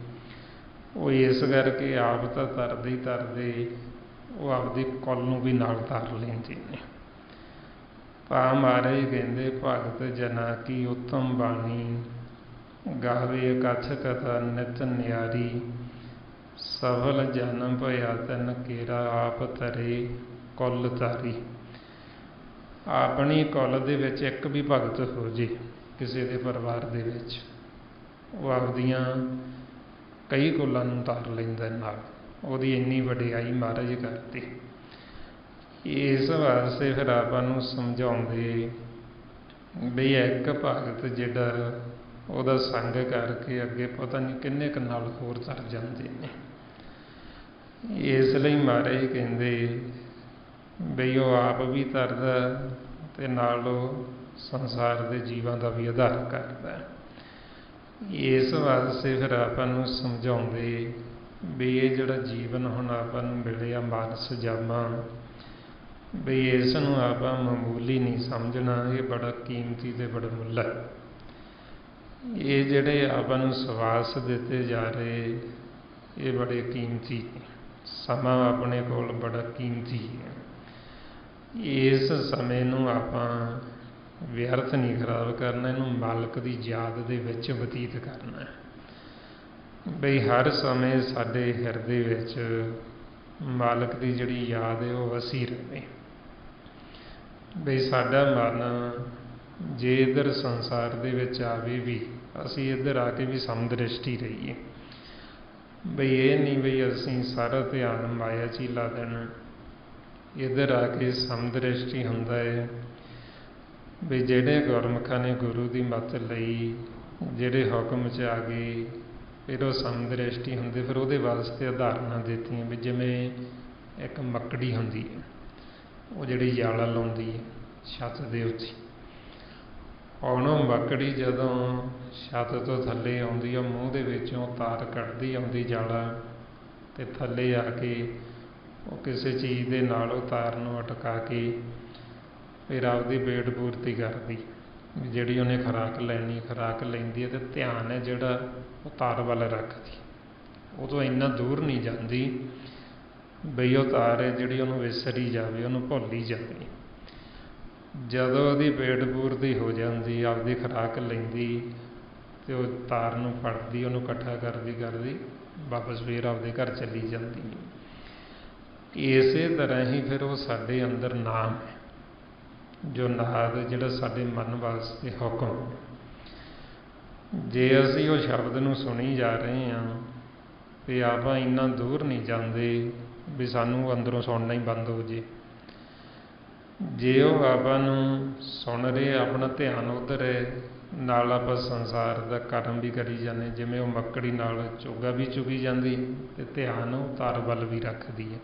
ਉਹ ਇਸ ਕਰਕੇ ਆਪ ਤਾਂ ਤਰਦੇ ਹੀ ਤਰਦੇ, ਉਹ ਆਪਦੀ ਕੁੱਲ ਨੂੰ ਵੀ ਨਾਲ ਤਰ ਲੈਂਦੇ ਨੇ। ਤਾਂ ਮਹਾਰਾਜ ਕਹਿੰਦੇ ਭਗਤ ਜਨਾ ਕੀ ਉੱਤਮ ਬਾਣੀ, ਗਾਵੇ ਕਥ ਕਥਾ ਨਿਤ ਨਿਆਰੀ, ਸਫਲ ਜਨਮ ਭਇਆ ਤਨ ਕੇਰਾ, ਆਪ ਤਰੇ ਕੁੱਲ ਤਾਰੀ। ਆਪਣੀ ਕੁੱਲ ਦੇ ਵਿੱਚ ਇੱਕ ਵੀ ਭਗਤ ਹੋ ਜੇ ਕਿਸੇ ਦੇ ਪਰਿਵਾਰ ਦੇ ਵਿੱਚ, ਉਹ ਆਪਦੀਆਂ ਕਈ ਕੁੱਲਾਂ ਨੂੰ ਤਾਰ ਲੈਂਦਾ ਨਾਲ, ਉਹਦੀ ਇੰਨੀ ਵਡਿਆਈ ਮਹਾਰਾਜ ਕਰਤੀ। ਇਸ ਵਾਸਤੇ ਫਿਰ ਆਪਾਂ ਨੂੰ ਸਮਝਾਉਂਦੇ ਵੀ ਇੱਕ ਭਗਤ ਜਿਹੜਾ ਉਹਦਾ ਸੰਗ ਕਰਕੇ ਅੱਗੇ ਪਤਾ ਨਹੀਂ ਕਿੰਨੇ ਕੁ ਨਾਲ ਹੋਰ ਤਰ ਜਾਂਦੇ ਨੇ। ਇਸ ਲਈ ਮਹਾਰਾਜ ਕਹਿੰਦੇ ਬਈ ਉਹ ਆਪ ਵੀ ਤਰਦਾ ਤੇ ਨਾਲ ਉਹ ਸੰਸਾਰ ਦੇ ਜੀਵਾਂ ਦਾ ਵੀ ਆਧਾਰ ਕਰਦਾ। ਇਸ ਵਾਸਤੇ ਫਿਰ ਆਪਾਂ ਨੂੰ ਸਮਝਾਉਂਦੇ ਵੀ ਇਹ ਜਿਹੜਾ ਜੀਵਨ ਹੁਣ ਆਪਾਂ ਨੂੰ ਮਿਲਿਆ ਮਾਨਸ ਜਾਮਾ, ਬਈ ਇਸ ਨੂੰ ਆਪਾਂ ਮਾਮੂਲੀ ਨਹੀਂ ਸਮਝਣਾ, ਇਹ ਬੜਾ ਕੀਮਤੀ ਤੇ ਬੜਾ ਮੁੱਲ ਹੈ। ਇਹ ਜਿਹੜੇ ਆਪਾਂ ਨੂੰ ਸਵਾਸ ਦਿੱਤੇ ਜਾ ਰਹੇ, ਇਹ ਬੜੇ ਕੀਮਤੀ, ਸਮਾਂ ਆਪਣੇ ਕੋਲ ਬੜਾ ਕੀਮਤੀ ਹੈ। ਇਸ ਸਮੇਂ ਨੂੰ ਆਪਾਂ ਵਿਅਰਥ ਨਹੀਂ ਖਰਾਬ ਕਰਨਾ, ਇਹਨੂੰ ਮਾਲਕ ਦੀ ਯਾਦ ਦੇ ਵਿੱਚ ਬਤੀਤ ਕਰਨਾ। ਬਈ ਹਰ ਸਮੇਂ ਸਾਡੇ ਹਿਰਦੇ ਵਿੱਚ ਮਾਲਕ ਦੀ ਜਿਹੜੀ ਯਾਦ ਹੈ ਉਹ ਵਸੀ ਰਹੇ। ਬਈ ਸਾਡਾ ਮਨ ਜੇ ਇੱਧਰ ਸੰਸਾਰ ਦੇ ਵਿੱਚ ਆਵੇ ਵੀ ਅਸੀਂ ਇੱਧਰ ਆ ਕੇ ਵੀ ਸਮਦ੍ਰਿਸ਼ਟੀ ਰਹੀਏ। ਬਈ ਇਹ ਨਹੀਂ ਬਈ ਅਸੀਂ ਸਾਰਾ ਧਿਆਨ ਮਾਇਆ 'ਚ ਹੀ ਲਾ ਦੇਣਾ। ਇੱਧਰ ਆ ਕੇ ਸਮਦ੍ਰਿਸ਼ਟੀ ਹੁੰਦਾ ਹੈ ਵੀ ਜਿਹੜੇ ਗੁਰਮੁਖਾਂ ਨੇ ਗੁਰੂ ਦੀ ਮੱਤ ਲਈ, ਜਿਹੜੇ ਹੁਕਮ 'ਚ ਆ ਗਏ, ਫਿਰ ਉਹ ਸਮਦ੍ਰਿਸ਼ਟੀ ਹੁੰਦੇ। ਫਿਰ ਉਹਦੇ ਵਾਸਤੇ ਉਦਾਹਰਨਾਂ ਦਿੱਤੀਆਂ ਵੀ ਜਿਵੇਂ ਇੱਕ ਮੱਕੜੀ ਹੁੰਦੀ ਹੈ, ਉਹ ਜਿਹੜੀ ਜਾਲਾ ਲਾਉਂਦੀ ਹੈ ਛੱਤ ਦੇ ਉੱਤੇ। ਹੁਣ ਉਹ ਮੱਕੜੀ ਜਦੋਂ ਛੱਤ ਤੋਂ ਥੱਲੇ ਆਉਂਦੀ ਆ, ਮੂੰਹ ਦੇ ਵਿੱਚੋਂ ਤਾਰ ਕੱਢਦੀ ਆਉਂਦੀ ਜਾਲਾ, ਅਤੇ ਥੱਲੇ ਆ ਕੇ ਉਹ ਕਿਸੇ ਚੀਜ਼ ਦੇ ਨਾਲ ਉਹ ਤਾਰ ਨੂੰ ਅਟਕਾ ਕੇ ਫਿਰ ਆਪਦੀ ਪੇਟ ਪੂਰਤੀ ਕਰਦੀ। ਜਿਹੜੀ ਉਹਨੇ ਖੁਰਾਕ ਲੈਣੀ, ਖੁਰਾਕ ਲੈਂਦੀ ਹੈ ਅਤੇ ਧਿਆਨ ਹੈ ਜਿਹੜਾ ਉਹ ਤਾਰ ਵੱਲ ਰੱਖਦੀ। ਉਹ ਤੋਂ ਇੰਨਾ ਦੂਰ ਨਹੀਂ ਜਾਂਦੀ ਬਈ ਉਹ ਤਾਰ ਹੈ ਜਿਹੜੀ ਉਹਨੂੰ ਵਿਸਰੀ ਜਾਵੇ, ਉਹਨੂੰ ਭੁੱਲੀ ਜਾਵੇ। ਜਦੋਂ ਉਹਦੀ ਪੇਟ ਪੂਰਤੀ ਹੋ ਜਾਂਦੀ, ਆਪਦੀ ਖੁਰਾਕ ਲੈਂਦੀ, ਅਤੇ ਉਹ ਤਾਰ ਨੂੰ ਫੜਦੀ, ਉਹਨੂੰ ਇਕੱਠਾ ਕਰਦੀ ਵਾਪਸ ਫਿਰ ਆਪਦੇ ਘਰ ਚਲੀ ਜਾਂਦੀ। ਇਸੇ ਤਰ੍ਹਾਂ ਹੀ ਫਿਰ ਉਹ ਸਾਡੇ ਅੰਦਰ ਨਾਮ ਹੈ, ਜੋ ਨਾਦ ਜਿਹੜਾ ਸਾਡੇ ਮਨ ਵਾਸਤੇ ਹੁਕਮ। ਜੇ ਅਸੀਂ ਉਹ ਸ਼ਬਦ ਨੂੰ ਸੁਣੀ ਜਾ ਰਹੇ ਹਾਂ ਅਤੇ ਆਪਾਂ ਇੰਨਾ ਦੂਰ ਨਹੀਂ ਜਾਂਦੇ ਵੀ ਸਾਨੂੰ ਅੰਦਰੋਂ ਸੁਣਨਾ ਹੀ ਬੰਦ ਹੋ ਜੇ। ਜੇ ਉਹ ਆਪਾਂ ਨੂੰ ਸੁਣ ਰਹੇ, ਆਪਣਾ ਧਿਆਨ ਉੱਧਰ ਹੈ, ਨਾਲ ਆਪਾਂ ਸੰਸਾਰ ਦਾ ਕਰਮ ਵੀ ਕਰੀ ਜਾਂਦੇ। ਜਿਵੇਂ ਉਹ ਮੱਕੜੀ ਨਾਲ ਚੋਗਾ ਵੀ ਚੁਗੀ ਜਾਂਦੀ ਅਤੇ ਧਿਆਨ ਉਹ ਤਾਰ ਵੱਲ ਵੀ ਰੱਖਦੀ ਹੈ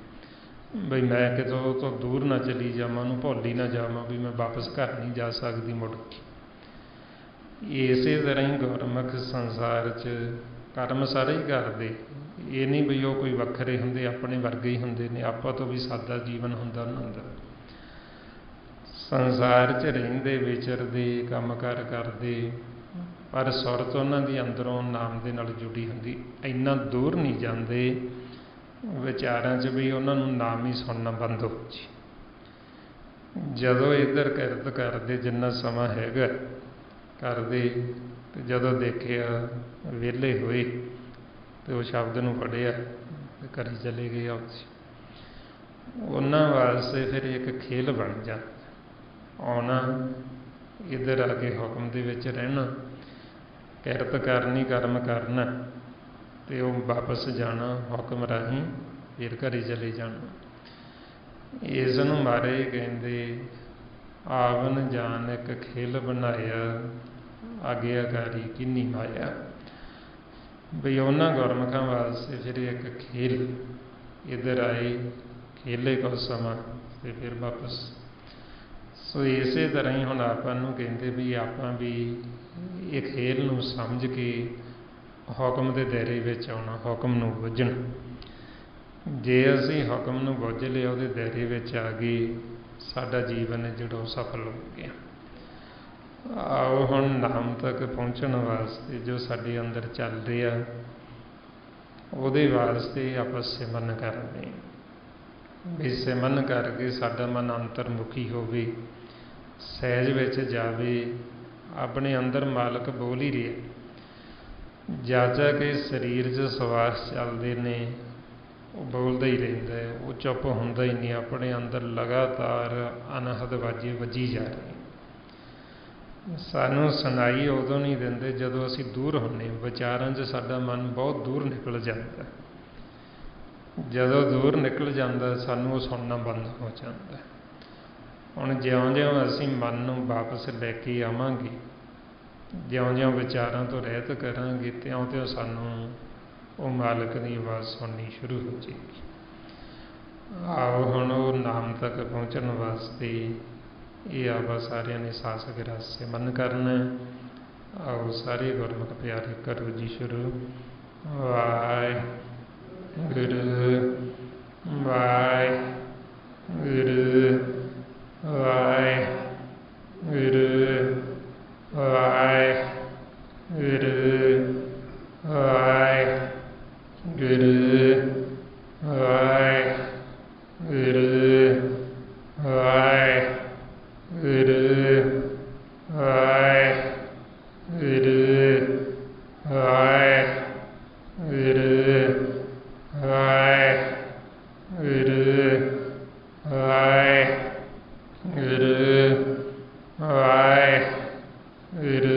ਬਈ ਮੈਂ ਕਿਤੋਂ ਤੋਂ ਦੂਰ ਨਾ ਚਲੀ ਜਾਵਾਂ, ਉਹਨੂੰ ਭੁੱਲ ਹੀ ਨਾ ਜਾਵਾਂ ਵੀ ਮੈਂ ਵਾਪਸ ਘਰ ਨਹੀਂ ਜਾ ਸਕਦੀ ਮੁੜ ਕੇ। ਇਸੇ ਤਰ੍ਹਾਂ ਹੀ ਗੁਰਮੁਖ ਸੰਸਾਰ 'ਚ ਕਰਮ ਸਾਰੇ ਹੀ ਕਰਦੇ। ਇਹ ਨਹੀਂ ਵੀ ਉਹ ਕੋਈ ਵੱਖਰੇ ਹੁੰਦੇ, ਆਪਣੇ ਵਰਗੇ ਹੀ ਹੁੰਦੇ ਨੇ। ਆਪਾਂ ਤੋਂ ਵੀ ਸਾਦਾ ਜੀਵਨ ਹੁੰਦਾ ਉਹਨਾਂ ਦਾ। ਸੰਸਾਰ 'ਚ ਰਹਿੰਦੇ, ਵਿਚਰਦੇ, ਕੰਮਕਾਰ ਕਰਦੇ, ਪਰ ਸੁਰਤ ਉਹਨਾਂ ਦੀ ਅੰਦਰੋਂ ਨਾਮ ਦੇ ਨਾਲ ਜੁੜੀ ਹੁੰਦੀ। ਇੰਨਾ ਦੂਰ ਨਹੀਂ ਜਾਂਦੇ ਵਿਚਾਰਾਂ 'ਚ ਵੀ ਉਹਨਾਂ ਨੂੰ ਨਾਮ ਹੀ ਸੁਣਨਾ ਬੰਦ ਹੋ ਜੇ। ਜਦੋਂ ਇੱਧਰ ਕਿਰਤ ਕਰਦੇ, ਜਿੰਨਾ ਸਮਾਂ ਹੈਗਾ ਕਰਦੇ, ਅਤੇ ਜਦੋਂ ਦੇਖਿਆ ਵਿਹਲੇ ਹੋਏ ਅਤੇ ਉਹ ਸ਼ਬਦ ਨੂੰ ਪੜ੍ਹਿਆ ਅਤੇ ਘਰ ਚਲੇ ਗਏ ਆਪਸ। ਉਹਨਾਂ ਵਾਸਤੇ ਫਿਰ ਇੱਕ ਖੇਲ ਬਣ ਜਾਂਦਾ। ਆਉਣਾ, ਇੱਧਰ ਆ ਕੇ ਹੁਕਮ ਦੇ ਵਿੱਚ ਰਹਿਣਾ, ਕਿਰਤ ਕਰਨੀ, ਕਰਮ ਕਰਨਾ, ਅਤੇ ਉਹ ਵਾਪਸ ਜਾਣਾ ਹੁਕਮ ਰਾਹੀਂ, ਫਿਰ ਘਰ ਚਲੇ ਜਾਣਾ। ਇਸ ਨੂੰ ਮਹਾਰਾਜ ਕਹਿੰਦੇ ਆਵਨ ਜਾਨ ਇੱਕ ਖੇਲ ਬਣਾਇਆ, ਆਗਿਆਕਾਰੀ ਕੀਨੀ ਮਾਇਆ। ਬਈ ਉਹਨਾਂ ਗੁਰਮੁਖਾਂ ਵਾਸਤੇ ਫਿਰ ਇੱਕ ਖੇਲ, ਇੱਧਰ ਆਏ, ਖੇਲੇ ਕੁਝ ਸਮਾਂ ਅਤੇ ਫਿਰ ਵਾਪਸ। ਸੋ ਇਸੇ ਤਰ੍ਹਾਂ ਹੀ ਹੁਣ ਆਪਾਂ ਨੂੰ ਕਹਿੰਦੇ ਵੀ ਆਪਾਂ ਵੀ ਇਹ ਖੇਲ ਨੂੰ ਸਮਝ ਕੇ ਹੁਕਮ ਦੇ ਦਾਇਰੇ ਵਿੱਚ ਆਉਣਾ, ਹੁਕਮ ਨੂੰ ਬੁੱਝਣਾ। ਜੇ ਅਸੀਂ ਹੁਕਮ ਨੂੰ ਬੁੱਝ ਲਿਆ, ਉਹਦੇ ਦਾਇਰੇ ਵਿੱਚ ਆ ਗਏ, ਸਾਡਾ ਜੀਵਨ ਹੈ ਜਿਹੜਾ ਉਹ ਸਫਲ ਹੋ ਗਿਆ। ਆਓ ਹੁਣ ਨਾਮ ਤੱਕ ਪਹੁੰਚਣ ਵਾਸਤੇ ਜੋ ਸਾਡੇ ਅੰਦਰ ਚੱਲ ਰਿਹਾ, ਉਹਦੇ ਵਾਸਤੇ ਆਪਾਂ ਸਿਮਰਨ ਕਰਦੇ ਹਾਂ। ਵੀ ਸਿਮਰਨ ਕਰਕੇ ਸਾਡਾ ਮਨ ਅੰਤਰਮੁਖੀ ਹੋਵੇ, ਸਹਿਜ ਵਿੱਚ ਜਾਵੇ। ਆਪਣੇ ਅੰਦਰ ਮਾਲਕ ਬੋਲ ਹੀ ਰਿਹਾ। ਜਾ ਕੇ ਸਰੀਰ 'ਚ ਸਵਾਸ ਚੱਲਦੇ ਨੇ, ਉਹ ਬੋਲਦਾ ਹੀ ਰਹਿੰਦਾ ਹੈ, ਉਹ ਚੁੱਪ ਹੁੰਦਾ ਹੀ ਨਹੀਂ। ਆਪਣੇ ਅੰਦਰ ਲਗਾਤਾਰ ਅਨਹਦ ਵਾਜੇ ਵੱਜੀ ਜਾ ਰਹੇ। ਸਾਨੂੰ ਸੁਣਾਈ ਉਦੋਂ ਨਹੀਂ ਦਿੰਦੇ ਜਦੋਂ ਅਸੀਂ ਦੂਰ ਹੁੰਦੇ। ਵਿਚਾਰਾਂ 'ਚ ਸਾਡਾ ਮਨ ਬਹੁਤ ਦੂਰ ਨਿਕਲ ਜਾਂਦਾ। ਜਦੋਂ ਦੂਰ ਨਿਕਲ ਜਾਂਦਾ, ਸਾਨੂੰ ਉਹ ਸੁਣਨਾ ਬੰਦ ਹੋ ਜਾਂਦਾ। ਹੁਣ ਜਿਉਂ-ਜਿਉਂ ਅਸੀਂ ਮਨ ਨੂੰ ਵਾਪਸ ਲੈ ਕੇ ਆਵਾਂਗੇ, ਜਿਉਂ-ਜਿਉਂ ਵਿਚਾਰਾਂ ਤੋਂ ਰਹਿਤ ਕਰਾਂਗੇ, ਤਿਉਂ-ਤਿਉਂ ਸਾਨੂੰ ਉਹ ਮਾਲਕ ਦੀ ਆਵਾਜ਼ ਸੁਣਨੀ ਸ਼ੁਰੂ ਹੋ ਜਾਏਗੀ। ਆਓ ਹੁਣ ਉਹ ਨਾਮ ਤੱਕ ਪਹੁੰਚਣ ਵਾਸਤੇ ਇਹ ਆਪਾਂ ਸਾਰਿਆਂ ਨੇ ਸਾਸ ਗਿਰਾ ਸਿਮਰਨ ਕਰਨਾ। ਆਓ ਸਾਰੇ ਗੁਰਮੁਖ ਪਿਆਰੇ ਕਰੋ ਜੀ ਸ਼ੁਰੂ। ਵਾਹਿਗੁਰੂ ਵਾਹਿਗੁਰੂ ਵਾਹਿਗੁਰੂ ਵਾਹਿਗੁਰੂ ਵਾਹਿਗੁਰੂ ਵਾਹਿਗੁਰੂ ਵਾਹਿਗੁਰੂ ਵਾਹਿਗੁਰੂ ਵਾਹਿਗੁਰੂ ਵਾਹਿਗੁਰੂ ਵਾਹਿਗੁਰੂ ਵਾਹਿਗੁਰੂ